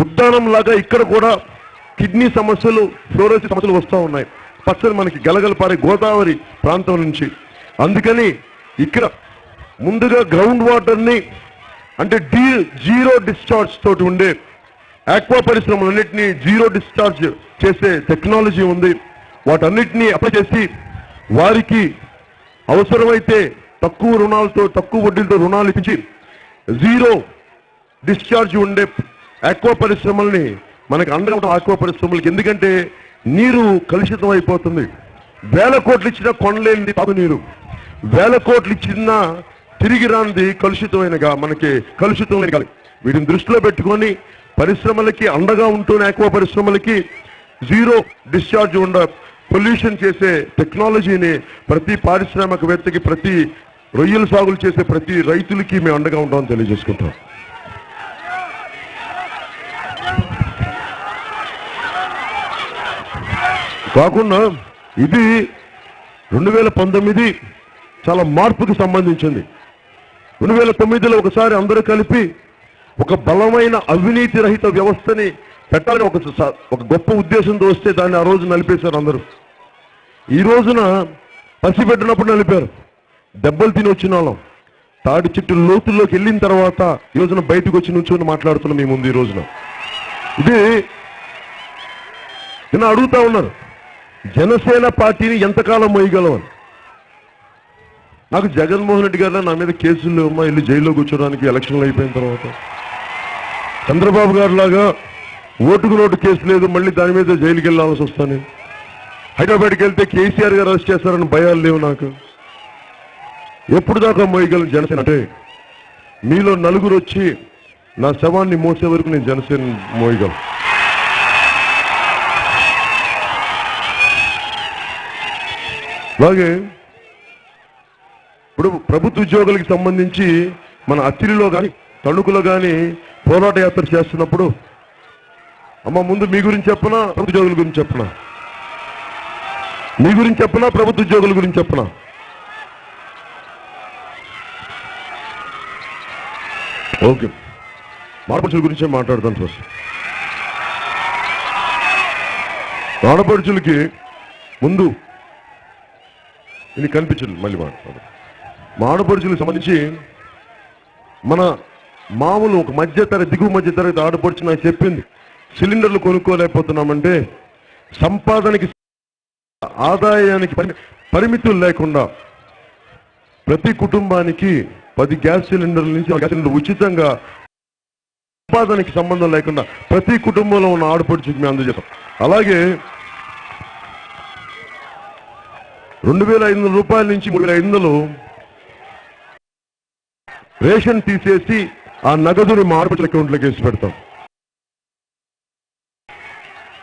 ఉద్దానం లాగా ఇక్కడ కూడా కిడ్నీ సమస్యలు, ఫ్లోరోసిస్ సమస్యలు వస్తూ ఉన్నాయి పచ్చని మనకి గలగలపారే గోదావరి ప్రాంతం నుంచి. అందుకని ఇక్కడ ముందుగా గ్రౌండ్ వాటర్ని అంటే జీరో డిశ్చార్జ్ తోటి ఉండే ఆక్వా పరిశ్రమలన్నింటినీ జీరో డిశ్చార్జ్ చేసే టెక్నాలజీ ఉంది. వాటన్నిటినీ అప్లై చేసి వారికి అవసరమైతే తక్కువ రుణాలతో, తక్కువ వడ్డీలతో రుణాలు ఇచ్చి జీరో డిశ్చార్జ్ ఉండే ఆక్వా పరిశ్రమల్ని మనకి అండగా ఆక్వా పరిశ్రమలకి. ఎందుకంటే నీరు కలుషితం అయిపోతుంది. 1000 కోట్లు ఇచ్చినా కొనలేనిది తాగునీరు, 1000 కోట్లు ఇచ్చినా తిరిగి రానిది కలుషితమైనగా మనకి కలుషితమైన గాలి. వీటిని దృష్టిలో పెట్టుకొని పరిశ్రమలకి అండగా ఉంటూనే ఆక్వా పరిశ్రమలకి జీరో డిశ్చార్జ్ ఉండే పొల్యూషన్ చేసే టెక్నాలజీని ప్రతి పారిశ్రామికవేత్తకి, ప్రతి రొయ్యల సాగులు చేసే ప్రతి రైతులకి మేము అండగా ఉంటామని తెలియజేసుకుంటాం. కాకుండా ఇది 2019 చాలా మార్పుకి సంబంధించింది. 2009లో ఒకసారి అందరూ కలిపి ఒక బలమైన అవినీతి రహిత వ్యవస్థని పెట్టాలని ఒక గొప్ప ఉద్దేశంతో వస్తే దాన్ని ఆ రోజు నలిపేశారు అందరూ. ఈ రోజున పసిపెట్టినప్పుడు నలిపారు. దెబ్బలు తిని వచ్చిన వాళ్ళం తాడి చెట్టు లోతుల్లోకి వెళ్ళిన తర్వాత ఈ రోజున బయటకు వచ్చి నుంచొని మాట్లాడుతున్నాం మీ ముందు. ఈ రోజున ఇది నిన్న అడుగుతా ఉన్నారు, జనసేన పార్టీని ఎంతకాలం మోయగలమని. నాకు జగన్మోహన్ రెడ్డి గారు నా మీద కేసులు లేవమ్మా, వెళ్ళి జైల్లో కూర్చోడానికి ఎలక్షన్లు అయిపోయిన తర్వాత. చంద్రబాబు గారు లాగా ఓటుకు నోటు కేసు లేదు, మళ్ళీ దాని మీద జైలుకి వెళ్ళాల్సి వస్తాను. హైదరాబాద్కి వెళ్తే కేసీఆర్ గారు అరెస్ట్ చేస్తారని భయాలు లేవు నాకు. ఎప్పుడు దాకా మోయగలను జనసేన అంటే మీలో నలుగురు వచ్చి నా శవాన్ని మోసే వరకు నేను జనసేన మోయగలను. అలాగే ఇప్పుడు ప్రభుత్వ ఉద్యోగులకి సంబంధించి మన అత్తిలిలో కానీ తణుకులో కానీ పోరాట యాత్ర చేస్తున్నప్పుడు అమ్మ ముందు మీ గురించి చెప్పనా ప్రభుత్వ ఉద్యోగుల గురించి చెప్పనా, మీ గురించి చెప్పనా ప్రభుత్వ ఉద్యోగుల గురించి చెప్పనా? ఓకే, ఆడపడుచుల గురించే మాట్లాడతాను ఫస్ట్. ఆడపడుచులకి ముందు ఇది కనిపించదు, మళ్ళీ మాట్లాడతాను. మా ఆడపడుచులకు సంబంధించి మన మామూలు ఒక మధ్యతరగతి దిగువ మధ్యతరగతి ఆడపడుచు నాకు చెప్పింది, సిలిండర్లు కొనుక్కోలేకపోతున్నామంటే సంపాదనకి ఆదాయానికి పరిమితులు లేకుండా ప్రతి కుటుంబానికి 10 గ్యాస్ సిలిండర్ల నుంచి గ్యాస్ సిలిండర్ ఉచితంగా సంపాదనకి సంబంధం లేకుండా ప్రతి కుటుంబంలో ఉన్న ఆడపడుచుకి మేము అందజేస్తాం. అలాగే 2,500 రూపాయల నుంచి 3,500 రేషన్ తీసేసి ఆ నగదుని మా ఆడపడుచుల అకౌంట్లోకి వేసి పెడతాం.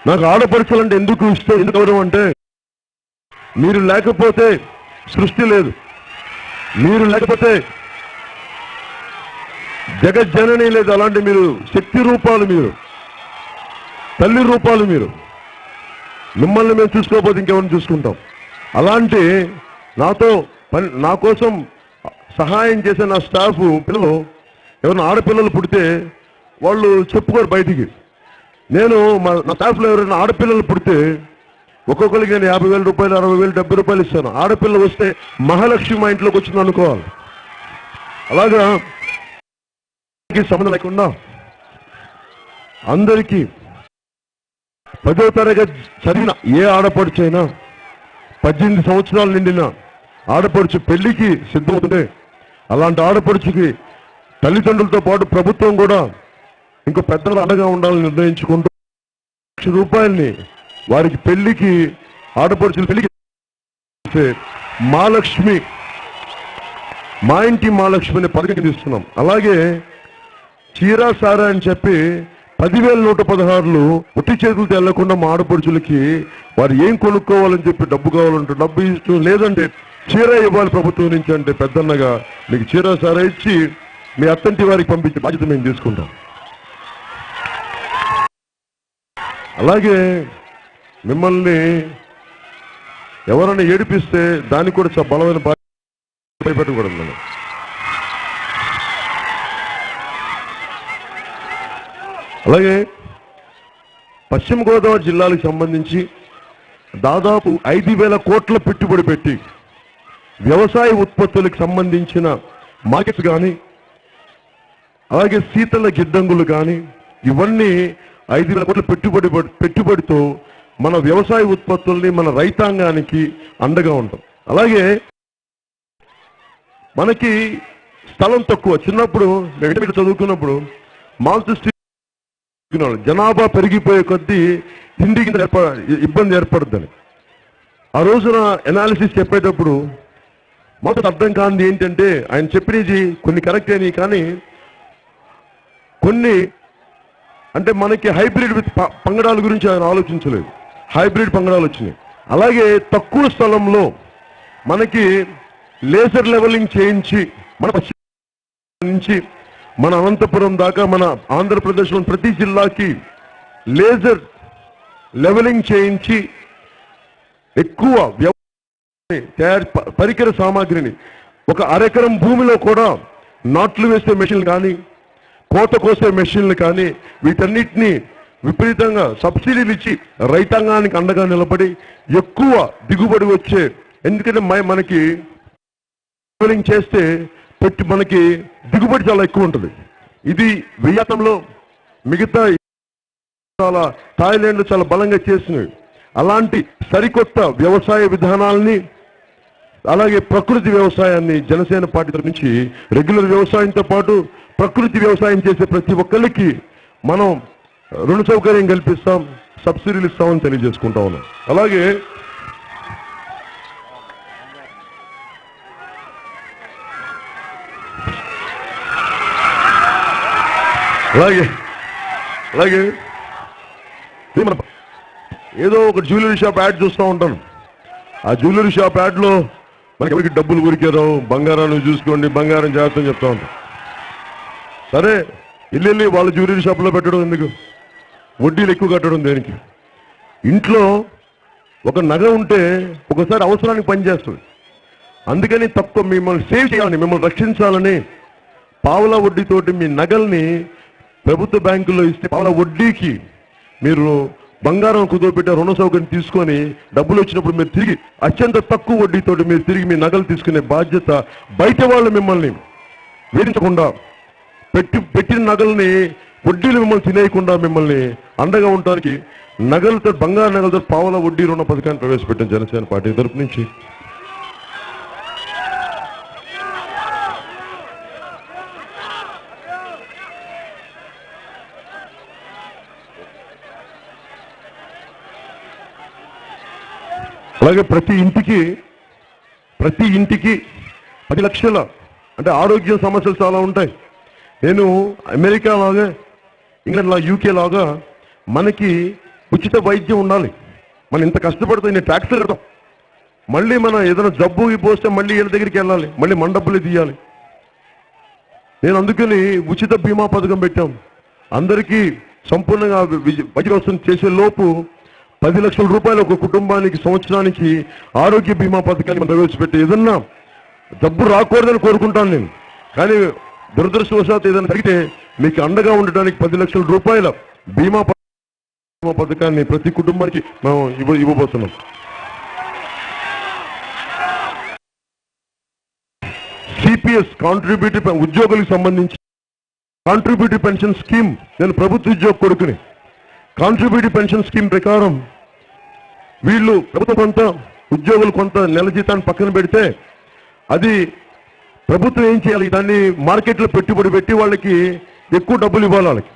నాకు ఆడపడుచులంటే ఎందుకు ఇష్టం, ఎందుకు గౌరవం అంటే మీరు లేకపోతే సృష్టి లేదు, మీరు లేకపోతే జగజ్జనని లేదు. అలాంటి మీరు శక్తి రూపాలు, మీరు తల్లి రూపాలు, మీరు మిమ్మల్ని మేము చూసుకోకపోతే ఇంకెవరిని చూసుకుంటాం. అలాంటి నాతో నా కోసం సహాయం చేసే నా స్టాఫ్ పిల్లలు ఎవరైనా ఆడపిల్లలు పుడితే వాళ్ళు చెప్పుకోరు బయటికి. నేను నా స్టాఫ్లో ఎవరైనా ఆడపిల్లలు పుడితే ఒక్కొక్కరికి నేను 50,000 రూపాయలు, 60,000, 70 రూపాయలు ఇస్తాను. ఆడపిల్ల వస్తే మహాలక్ష్మి మా ఇంట్లోకి వచ్చింది అనుకోవాలి. అలాగా సంబంధం లేకుండా అందరికీ 10వ తరగతి చదివిన ఏ ఆడపడుచైనా 18 సంవత్సరాలు నిండిన ఆడపడుచు పెళ్లికి సిద్ధమవుతుంటే అలాంటి ఆడపడుచుకి తల్లిదండ్రులతో పాటు ప్రభుత్వం కూడా ఇంకో పెద్దలు అండగా ఉండాలని నిర్ణయించుకుంటూ ₹1,00,000 వారికి పెళ్లికి ఆడపడుచుల పెళ్లికి మహాలక్ష్మి, మా ఇంటి మహాలక్ష్మిని పథకం తీస్తున్నాం. అలాగే చీరా సారా అని చెప్పి 10,116 ఒట్టి చేతులతో వెళ్లకుండా మా ఆడపడుచులకి వారు ఏం కొనుక్కోవాలని చెప్పి డబ్బు కావాలంటే డబ్బు ఇష్టం, లేదంటే చీర ఇవ్వాలి ప్రభుత్వం నుంచి అంటే పెద్దన్నగా మీకు చీరా సారా ఇచ్చి మీ అత్తంటి వారికి పంపించే బాధ్యత మేము తీసుకుంటాం. అలాగే మిమ్మల్ని ఎవరైనా ఏడిపిస్తే దానికి కూడా చాలా బలమైన భయపెట్టకూడదు. మనం అలాగే పశ్చిమ గోదావరి జిల్లాలకు సంబంధించి దాదాపు 5,000 కోట్ల పెట్టుబడి పెట్టి వ్యవసాయ ఉత్పత్తులకు సంబంధించిన మార్కెట్స్ కానీ అలాగే శీతల గిడ్డంగులు కానీ ఇవన్నీ 5,000 కోట్ల పెట్టుబడితో మన వ్యవసాయ ఉత్పత్తుల్ని మన రైతాంగానికి అండగా ఉంటాం. అలాగే మనకి స్థలం తక్కువ. చిన్నప్పుడు మేము చదువుకున్నప్పుడు మాల్తీ జనాభా పెరిగిపోయే కొద్దీ తిండికి ఇబ్బంది ఏర్పడుద్దని ఆ రోజున ఎనాలిసిస్ చెప్పేటప్పుడు మొదట అర్థం కానిది ఏంటంటే ఆయన చెప్పినది కొన్ని కరెక్ట్ అయినాయి, కానీ కొన్ని అంటే మనకి హైబ్రిడ్ పంగడాల గురించి ఆయన ఆలోచించలేదు. హైబ్రిడ్ పంగడాలు వచ్చినాయి. అలాగే తక్కువ స్థలంలో మనకి లేజర్ లెవెలింగ్ చేయించి మన నుంచి మన అనంతపురం దాకా మన ఆంధ్రప్రదేశ్లో ప్రతి జిల్లాకి లేజర్ లెవెలింగ్ చేయించి ఎక్కువ పరికర సామాగ్రిని ఒక అరెకరం భూమిలో కూడా నాట్లు వేసే మెషిన్లు కానీ కోత కోసే మెషిన్లు కానీ వీటన్నిటినీ విపరీతంగా సబ్సిడీలు ఇచ్చి రైతాంగానికి అండగా నిలబడి ఎక్కువ దిగుబడి వచ్చే, ఎందుకంటే మనకి చేస్తే మనకి దిగుబడి చాలా ఎక్కువ ఉంటుంది. ఇది వియత్నాంలో మిగతా చాలా థాయిలాండ్ చాలా బలంగా చేసినవి. అలాంటి సరికొత్త వ్యవసాయ విధానాలని అలాగే ప్రకృతి వ్యవసాయాన్ని జనసేన పార్టీ తరఫు నుంచి రెగ్యులర్ వ్యవసాయంతో పాటు ప్రకృతి వ్యవసాయం చేసే ప్రతి ఒక్కరికి మనం రుణ సౌకర్యం కల్పిస్తాం, సబ్సిడీలు ఇస్తామని తెలియజేసుకుంటా ఉన్నాం. అలాగే అలాగే ఏదో ఒక జ్యువెలరీ షాప్ యాడ్ చూస్తూ ఉంటాను. ఆ జ్యువెలరీ షాప్ యాడ్లో మనకి ఎవరికి డబ్బులు కొరికారో బంగారాన్ని చూసుకోండి, బంగారం జాగ్రత్త అని చెప్తా ఉంటాం. సరే ఇల్లు వాళ్ళ జ్యువెలరీ షాప్లో పెట్టడం ఎందుకు? వడ్డీలు ఎక్కువ కట్టడం దేనికి? ఇంట్లో ఒక నగ ఉంటే ఒకసారి అవసరానికి పనిచేస్తుంది. అందుకని తక్కువ మిమ్మల్ని సేవ్ చేయాలని, మిమ్మల్ని రక్షించాలని పావుల వడ్డీతోటి మీ నగల్ని ప్రభుత్వ బ్యాంకుల్లో ఇస్తే పావుల వడ్డీకి మీరు బంగారం కుదోపెట్టే రుణ సౌకర్యం తీసుకొని డబ్బులు వచ్చినప్పుడు మీరు తిరిగి అత్యంత తక్కువ వడ్డీతోటి మీరు తిరిగి మీ నగలు తీసుకునే బాధ్యత బయట వాళ్ళు మిమ్మల్ని వేధించకుండా పెట్టిన నగల్ని వడ్డీలు మిమ్మల్ని తినేయకుండా మిమ్మల్ని అండగా ఉండడానికి నగలతో బంగారు నగలతో పావుల వడ్డీ రుణ పథకాన్ని ప్రవేశపెట్టిన జనసేన పార్టీ తరపు నుంచి. అలాగే ప్రతి ఇంటికి 10 లక్షల అంటే ఆరోగ్య సమస్యలు చాలా ఉంటాయి. నేను అమెరికా లాగా ఇంగ్లాండ్ లాగా యూకే లాగా మనకి ఉచిత వైద్యం ఉండాలి. మనం ఇంత కష్టపడితే నేను ట్యాక్స్ కడతాం, మళ్ళీ మనం ఏదైనా జబ్బు పోస్తే మళ్ళీ వీళ్ళ దగ్గరికి వెళ్ళాలి, మళ్ళీ మన డబ్బులు తీయాలి. నేను అందుకని ఉచిత బీమా పథకం పెట్టాం. అందరికీ సంపూర్ణంగా వైద్య వ్యవస్థను చేసే లోపు 10 లక్షల రూపాయలు ఒక కుటుంబానికి సంవత్సరానికి ఆరోగ్య బీమా పథకాన్ని ప్రవేశపెట్టి ఏదన్నా జబ్బు రాకూడదని కోరుకుంటాను నేను. కానీ దురదృష్టవశాత్తు ఏదైనా జరిగితే మీకు అండగా ఉండడానికి 10 లక్షల రూపాయల బీమా పథకాన్ని ప్రతి కుటుంబానికి మనం ఇవ్వబోతున్నాం. సిపిఎస్ కాంట్రిబ్యూటరీ ఉద్యోగులకు సంబంధించి కాంట్రిబ్యూటరీ పెన్షన్ స్కీమ్, నేను ప్రభుత్వ ఉద్యోగ కొడుకుని. కాంట్రిబ్యూటరీ పెన్షన్ స్కీమ్ ప్రకారం వీళ్ళు ప్రభుత్వం కొంత ఉద్యోగులు కొంత నెల జీతాన్ని పక్కన పెడితే అది ప్రభుత్వం ఏం చేయాలి, దాన్ని మార్కెట్లో పెట్టుబడి పెట్టి వాళ్ళకి ఎక్కువ డబ్బులు ఇవ్వాలి వాళ్ళకి.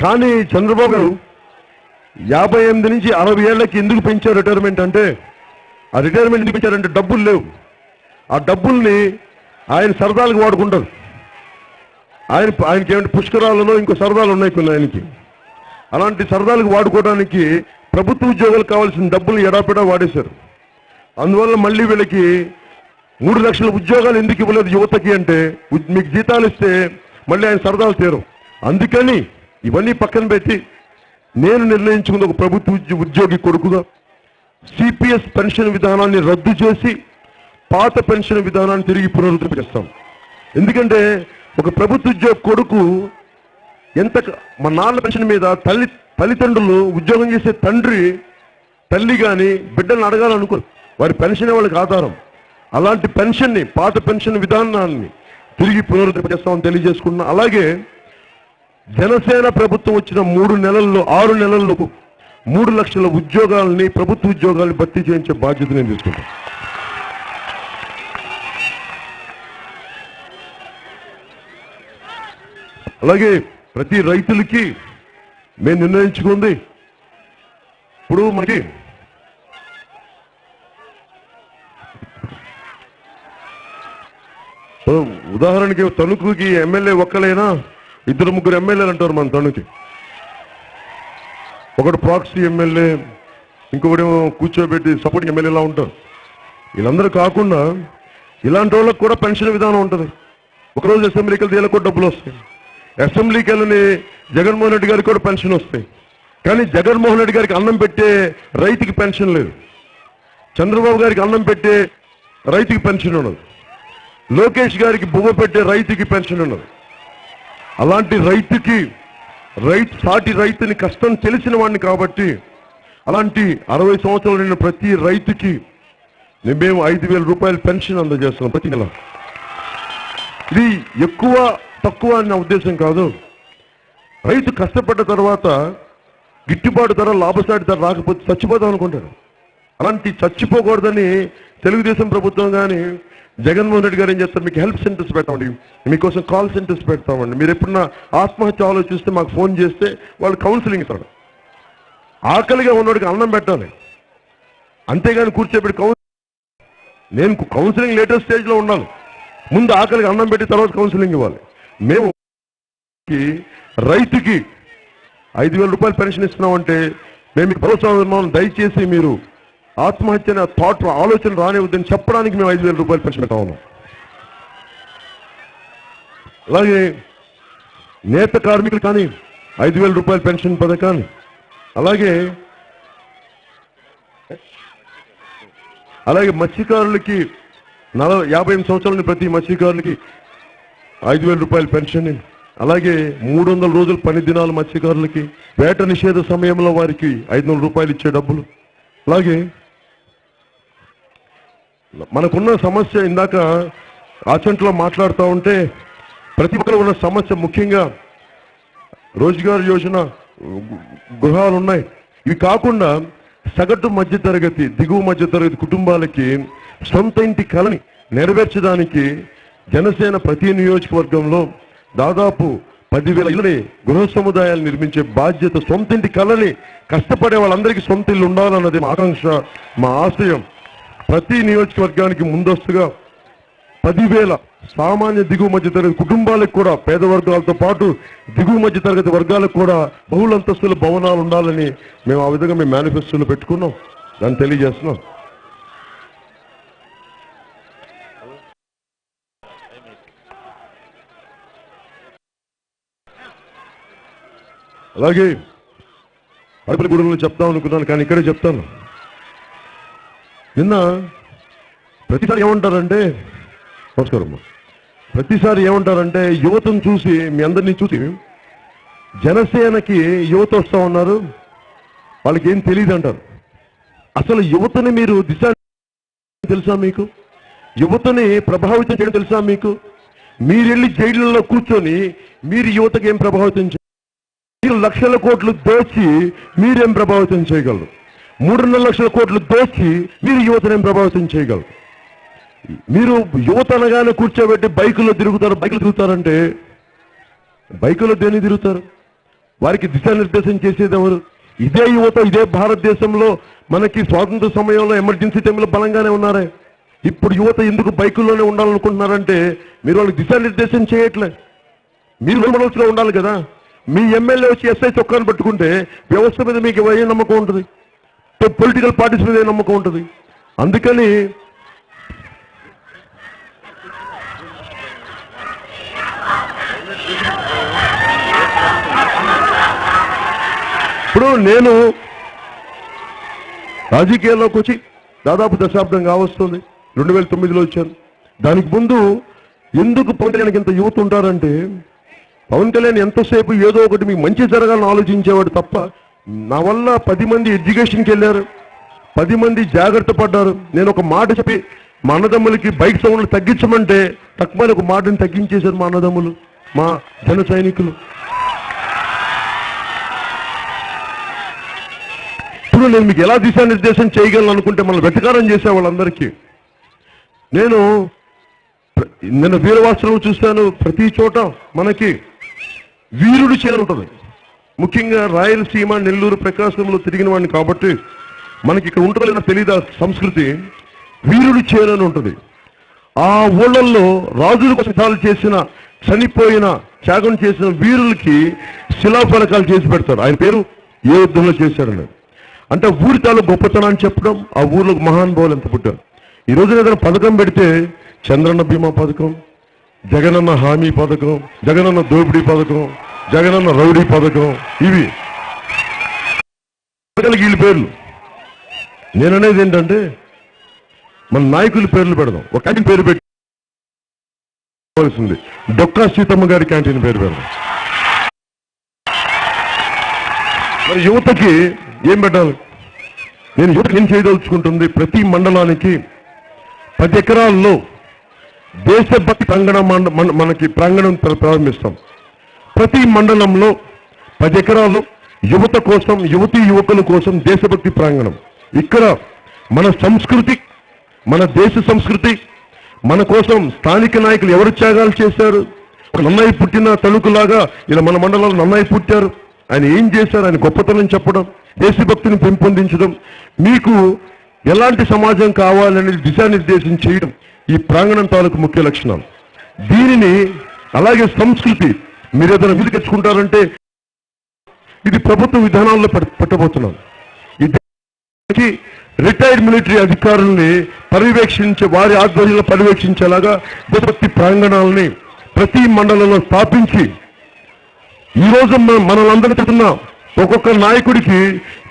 కానీ చంద్రబాబు గారు 58 నుంచి 60 ఏళ్ళకి ఎందుకు పెంచారు రిటైర్మెంట్ అంటే, ఆ రిటైర్మెంట్ ఎందుకు పెంచారంటే డబ్బులు లేవు. ఆ డబ్బుల్ని ఆయన సరదాలకు వాడుకుంటారు. ఆయనకి ఏమంటే పుష్కరాలలో ఇంకో సరదాలు ఉన్నాయి కొన్ని ఆయనకి. అలాంటి సరదాలకు వాడుకోవడానికి ప్రభుత్వ ఉద్యోగాలకు కావాల్సిన డబ్బులు ఎడాపెడా వాడేశారు. అందువల్ల మళ్ళీ వీళ్ళకి 3 లక్షల ఉద్యోగాలు ఎందుకు ఇవ్వలేదు యువతకి అంటే, మీకు జీతాలు ఇస్తే మళ్ళీ ఆయన సరదాలు తీరు. అందుకని ఇవన్నీ పక్కన పెట్టి నేను నిర్ణయించుకున్న ఒక ప్రభుత్వ ఉద్యోగి కొడుకుగా సిపిఎస్ పెన్షన్ విధానాన్ని రద్దు చేసి పాత పెన్షన్ విధానాన్ని తిరిగి పునరుద్ధరిస్తాం. ఎందుకంటే ఒక ప్రభుత్వ ఉద్యోగ కొడుకు ఎంత మా నాన్న పెన్షన్ మీద తల్లిదండ్రులు ఉద్యోగం చేసే తల్లి కానీ బిడ్డలను అడగాలనుకో, వారి పెన్షన్ వాళ్ళకి ఆధారం. అలాంటి పెన్షన్ని పాత పెన్షన్ విధానాన్ని తిరిగి పునరుద్ధరిస్తామని తెలియజేసుకున్నా. అలాగే జనసేన ప్రభుత్వం వచ్చిన 6 నెలల్లో 3 లక్షల ఉద్యోగాలని ప్రభుత్వ ఉద్యోగాలను భర్తీ చేయించే బాధ్యత నేను తీసుకుంటాను. అలాగే ప్రతి రైతులకి మేము నిర్ణయించుకుంది, ఇప్పుడు మనకి ఉదాహరణకి తణుకుకి ఎమ్మెల్యే ఒక్కలైనా 2-3 ఎమ్మెల్యేలు అంటారు మన తణుకి. ఒకడు ప్రాక్సీ ఎమ్మెల్యే, ఇంకొకడేమో కూర్చోబెట్టి సపోర్టింగ్ ఎమ్మెల్యేలా ఉంటారు. వీళ్ళందరూ కాకుండా ఇలాంటి వాళ్ళకి కూడా పెన్షన్ విధానం ఉంటుంది. ఒకరోజు అసెంబ్లీకి వెళ్తే వీళ్ళకి కూడా డబ్బులు వస్తాయి. అసెంబ్లీకి వెళ్ళని జగన్మోహన్ రెడ్డి గారికి కూడా పెన్షన్ వస్తాయి. కానీ జగన్మోహన్ రెడ్డి గారికి అన్నం పెట్టే రైతుకి పెన్షన్ లేదు. చంద్రబాబు గారికి అన్నం పెట్టే రైతుకి పెన్షన్ ఉండదు, లోకేష్ గారికి బువ్వ పెట్టే రైతుకి పెన్షన్ ఉండదు. అలాంటి రైతుకి సాటి రైతుని కష్టం తెలిసిన వాడిని కాబట్టి అలాంటి 60 సంవత్సరాలు నిన్న ప్రతి రైతుకి మేము 5,000 రూపాయలు పెన్షన్ అందజేస్తున్నాం ప్రతి నెల. ఇది ఎక్కువ తక్కువ అనే ఉద్దేశం కాదు. రైతు కష్టపడ్డ తర్వాత గిట్టుబాటు ధర లాభసాటి ధర రాకపోతే చచ్చిపోతాం అనుకుంటారు. అలాంటి చచ్చిపోకూడదని తెలుగుదేశం ప్రభుత్వం కానీ జగన్మోహన్ రెడ్డి గారు ఏం చేస్తారు, మీకు హెల్ప్ సెంటర్స్ పెట్టండి, మీకోసం కాల్ సెంటర్స్ పెడతామండి, మీరు ఎప్పుడన్నా ఆత్మహత్య ఆలోచిస్తే మాకు ఫోన్ చేస్తే వాళ్ళు కౌన్సిలింగ్ ఇస్తారు. ఆకలిగా ఉన్నవాడికి అన్నం పెట్టాలి, అంతేగాని కూర్చోబెట్టి నేను కౌన్సిలింగ్ లేటెస్ట్ స్టేజ్లో ఉండాలి. ముందు ఆకలికి అన్నం పెట్టి తర్వాత కౌన్సిలింగ్ ఇవ్వాలి. మేము రైతుకి 5,000 రూపాయలు పెన్షన్ ఇస్తున్నామంటే మేము మీకు భరోసా ఉన్నాం. దయచేసి మీరు ఆత్మహత్య అనే థాట్ ఆలోచన రానివద్దని చెప్పడానికి మేము 5,000 రూపాయలు పెన్షన్ పెట్టా ఉన్నాం. అలాగే నేత కార్మికులు కానీ 5,000 రూపాయల పెన్షన్ పథకాన్ని, అలాగే మత్స్యకారులకి 58 సంవత్సరాల ప్రతి మత్స్యకారులకి 5,000 రూపాయల పెన్షన్, అలాగే 300 రోజులు పని దినాలు మత్స్యకారులకి, వేట నిషేధ సమయంలో వారికి 500 రూపాయలు ఇచ్చే డబ్బులు. అలాగే మనకున్న సమస్య ఇందాక ఆచంట్లో మాట్లాడుతూ ఉంటే ప్రతి ఒక్కరు ఉన్న సమస్య ముఖ్యంగా రోజ్గార్ యోజన గృహాలు ఉన్నాయి. ఇవి కాకుండా సగటు మధ్యతరగతి దిగువ మధ్యతరగతి కుటుంబాలకి సొంత ఇంటి కలని నెరవేర్చడానికి జనసేన ప్రతి నియోజకవర్గంలో దాదాపు 10,000 ఇళ్ళని గృహ సముదాయాలు నిర్మించే బాధ్యత, సొంత ఇంటి కళని కష్టపడే వాళ్ళందరికీ సొంత ఇల్లు ఉండాలన్నది మా ఆకాంక్ష, మా ఆశయం. ప్రతి నియోజకవర్గానికి ముందస్తుగా 10,000 సామాన్య దిగువ మధ్య తరగతి కుటుంబాలకు కూడా, పేద వర్గాలతో పాటు దిగువ మధ్య తరగతి వర్గాలకు కూడా బహుళంతస్తుల భవనాలు ఉండాలని మేము ఆ విధంగా మేము మేనిఫెస్టోలో పెట్టుకున్నాం. దాన్ని తెలియజేస్తున్నాం. అలాగే అడపలగూడెంలో చెప్తాం అనుకున్నాను, కానీ ఇక్కడే చెప్తాను. నిన్న ప్రతిసారి ఏమంటారంటే, నమస్కారం, ప్రతిసారి ఏమంటారంటే యువతను చూసి, మీ అందరినీ చూసి జనసేనకి యువత వస్తా ఉన్నారు, వాళ్ళకి ఏం తెలియదు అంటారు. అసలు యువతని మీరు దిశ తెలుసా మీకు? యువతని ప్రభావితం చేయడం తెలుసా మీకు? మీరెళ్ళి జైళ్ళలో కూర్చొని మీరు యువతకి ఏం ప్రభావితం చేయాలి? మీరు లక్షల కోట్లు దోచి మీరేం ప్రభావితం చేయగలరు? 3.5 లక్షల కోట్లు దోచి మీరు యువతనేం ప్రభావితం చేయగలరు? మీరు యువత అనగానే కూర్చోబెట్టి బైకులో తిరుగుతారంటే బైకులో దేని తిరుగుతారు? వారికి దిశానిర్దేశం చేసేది ఎవరు? ఇదే యువత, ఇదే భారతదేశంలో మనకి స్వాతంత్ర సమయంలో ఎమర్జెన్సీ టైంలో బలంగానే ఉన్నారే. ఇప్పుడు యువత ఎందుకు బైకుల్లోనే ఉండాలనుకుంటున్నారంటే మీరు వాళ్ళకి దిశానిర్దేశం చేయట్లే. మీరు మనసులో ఉండాలి కదా. మీ ఎమ్మెల్యే వచ్చి ఎస్ఐ చొక్కాను పట్టుకుంటే వ్యవస్థ మీద మీకు ఏ నమ్మకం ఉంటుంది? పొలిటికల్ పార్టీస్ మీద ఏ నమ్మకం ఉంటుంది? అందుకని ఇప్పుడు నేను రాజకీయాల్లోకి వచ్చి దాదాపు దశాబ్దం కావస్తుంది. 2009లో వచ్చాను. దానికి ముందు ఎందుకు పవన్ కళ్యాణ్కి ఇంత యువత ఉంటారంటే, పవన్ కళ్యాణ్ ఎంతసేపు ఏదో ఒకటి మీకు మంచి జరగాలని ఆలోచించేవాడు తప్ప, నా వల్ల 10 మంది ఎడ్యుకేషన్కి వెళ్ళారు, 10 మంది జాగ్రత్త పడ్డారు. నేను ఒక మాట చెప్పి మా అన్నదమ్ములకి బైక్ సౌండ్లు తగ్గించమంటే తక్కువ ఒక మాటని తగ్గించేశారు మా అన్నదమ్ములు, మా జన సైనికులు. ఇప్పుడు నేను మీకు ఎలా దిశానిర్దేశం చేయగలను అనుకుంటే మనం వెటకారం చేసే వాళ్ళందరికీ. నేను నిన్న వీరవాసనం చూశాను. ప్రతి చోట మనకి వీరుడు చీర ఉంటుంది. ముఖ్యంగా రాయలసీమ, నెల్లూరు, ప్రకాశంలో తిరిగిన వాడిని కాబట్టి మనకి ఇక్కడ ఉంటుందో తెలియదు సంస్కృతి. వీరుడు చీర అని ఉంటుంది. ఆ ఊళ్ళల్లో రాజుల కోసం చేసిన, చనిపోయిన, త్యాగం చేసిన వీరులకి శిలాఫలకాలు చేసి పెడతారు. ఆయన పేరు ఏ యుద్ధంలో చేశాడని. అంటే ఊరి తాలూ గొప్పతనాన్ని చెప్పడం, ఆ ఊర్లో మహానుభావులు ఎంత పుట్టారు. ఈ రోజు ఏదైనా పథకం పెడితే చంద్రన్న బీమా పథకం, జగనన్న హామీ పథకం, జగనన్న దోపిడీ పథకం, జగనన్న రౌడీ పథకం, ఇవి వీళ్ళ పేర్లు. నేననేది ఏంటంటే మన నాయకుల పేర్లు పెడదాం. ఒక క్యాంటీన్ పేరు పెట్టాల్సింది, డొక్కా సీతమ్మ గారి క్యాంటీన్ పేరు పెడదాం. మరి యువతకి ఏం పెట్టాలి? నేను యువతకి ఏం చేయదలుచుకుంటుంది, ప్రతి మండలానికి 10 ఎకరాల్లో దేశభక్తి ప్రాంగణం మనకి ప్రాంగణం ప్రారంభిస్తాం. ప్రతి మండలంలో 10 ఎకరాలు యువత కోసం, యువతీ యువకుల కోసం దేశభక్తి ప్రాంగణం. ఇక్కడ మన సంస్కృతి, మన దేశ సంస్కృతి, మన కోసం స్థానిక నాయకులు ఎవరు త్యాగాలు చేశారు, నన్నయ్య పుట్టిన తణుకులాగా ఇలా మన మండలంలో నన్నయ్య పుట్టారు, ఆయన ఏం చేశారు, ఆయన గొప్పతనం చెప్పడం, దేశభక్తిని పెంపొందించడం, మీకు ఎలాంటి సమాజం కావాలనేది దిశానిర్దేశం చేయడం ఈ ప్రాంగణం తాలూకు ముఖ్య లక్షణాలు. దీనిని అలాగే సంస్కృతి మీరు ఏదైనా విధి తెచ్చుకుంటారంటే ఇది ప్రభుత్వ విధానాల్లో పెట్టబోతున్నాం. ఇది రిటైర్డ్ మిలిటరీ అధికారుల్ని పర్యవేక్షించే, వారి ఆధ్వర్యంలో పర్యవేక్షించేలాగా దేశభక్తి ప్రాంగణాలని ప్రతి మండలంలో స్థాపించి ఈరోజు మనల్ని చెప్తున్నా ఒక్కొక్క నాయకుడికి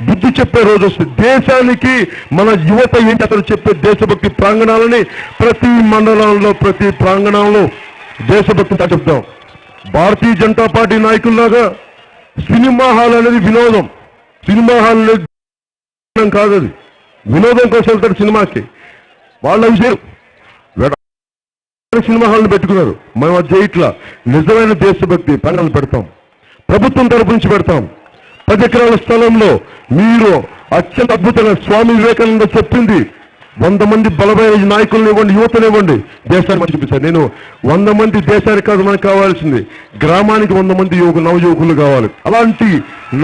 బుద్ధి చెప్పే రోజు వస్తుంది. దేశానికి మన యువత ఏంటి అతను చెప్పే దేశభక్తి ప్రాంగణాలని ప్రతి మండలంలో, ప్రతి ప్రాంగణంలో దేశభక్తి చెప్తాం. Bharatiya Janata party నాయకుల్లాగా cinema hall అనేది వినోదం, సినిమా హాల్ అనేది కాదు, అది వినోదం కోసం వెళ్తారు సినిమాకి. వాళ్ళ విషయం సినిమా హాల్ని పెట్టుకున్నారు. మనం అది చేయట్లా. నిజమైన దేశభక్తి ప్రాంగణాలు పెడతాం, ప్రభుత్వం తరపు నుంచి పెడతాం. 10 ఎకరాల స్థలంలో మీరు అత్యంత అద్భుతంగా స్వామి వివేకానంద చెప్పింది 100 మంది బలమైన నాయకులను ఇవ్వండి, యువతనివ్వండి, దేశాన్ని మంచి చూపిస్తారు. నేను 100 మంది దేశానికి కాదు, మనకు కావాల్సింది గ్రామానికి 100 మంది నవయువకులు కావాలి. అలాంటి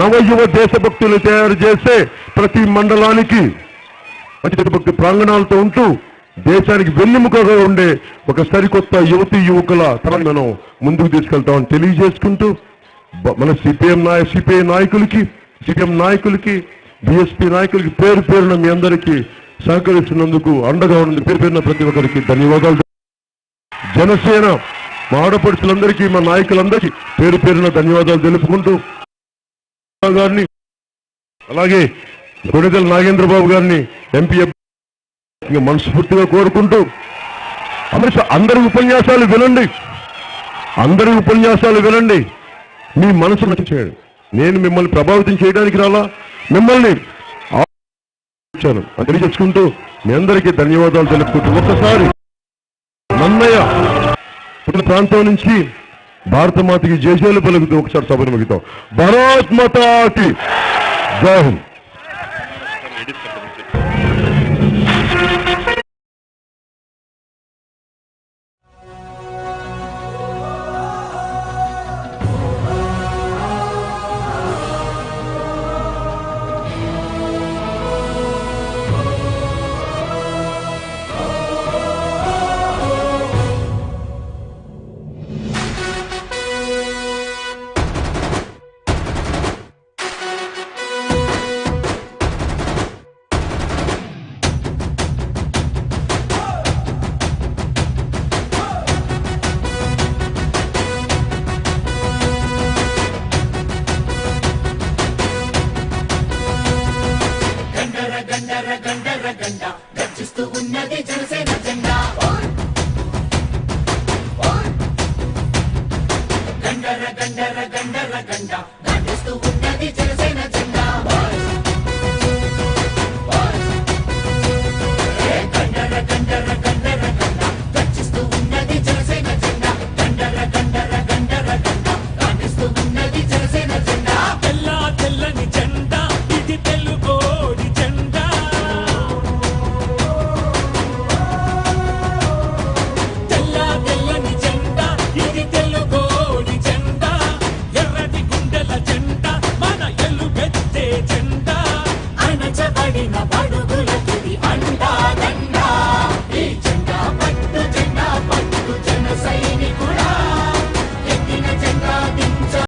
నవయువ దేశభక్తులు తయారు చేసే ప్రతి మండలానికి మంచి దేశభక్తి ప్రాంగణాలతో ఉంటూ దేశానికి వెన్నెముకగా ఉండే ఒక సరికొత్త యువతీ యువకుల తరాన్ని మనం ముందుకు తీసుకెళ్తామని తెలియజేసుకుంటూ మన సిపిఐ నాయకులకి బిఎస్పీ నాయకులకి పేరు పేరున మీ అందరికీ సహకరిస్తున్నందుకు, అండగా ఉన్నందుకు పేరు పేరున ప్రతి ఒక్కరికి ధన్యవాదాలు. జనసేన మా ఆడపడుచులందరికీ, మా నాయకులందరికీ పేరు పేరున ధన్యవాదాలు తెలుపుకుంటూ గారిని, అలాగే కొణిదెల నాగేంద్రబాబు గారిని ఎంపీ మనస్ఫూర్తిగా కోరుకుంటూ అందరి ఉపన్యాసాలు వినండి, మీ మనసు చేయండి. నేను మిమ్మల్ని ప్రభావితం చేయడానికి రాలా, మిమ్మల్ని తెలియజేసుకుంటూ మీ అందరికీ ధన్యవాదాలు తెలుపుకుంటూ ఒక్కసారి నన్నయ్య ప్రాంతం నుంచి భారత మాతకి జయజయలు పలుకుతూ ఒకసారి సభను ముగితాం. భారత్ మాతాకి జై హింద్. గర్జిస్తూ ఉన్నది జనసేన జెండా. గండర గండర గండర గండ గర్జిస్తూ ఉన్నది జనసేన జెండా.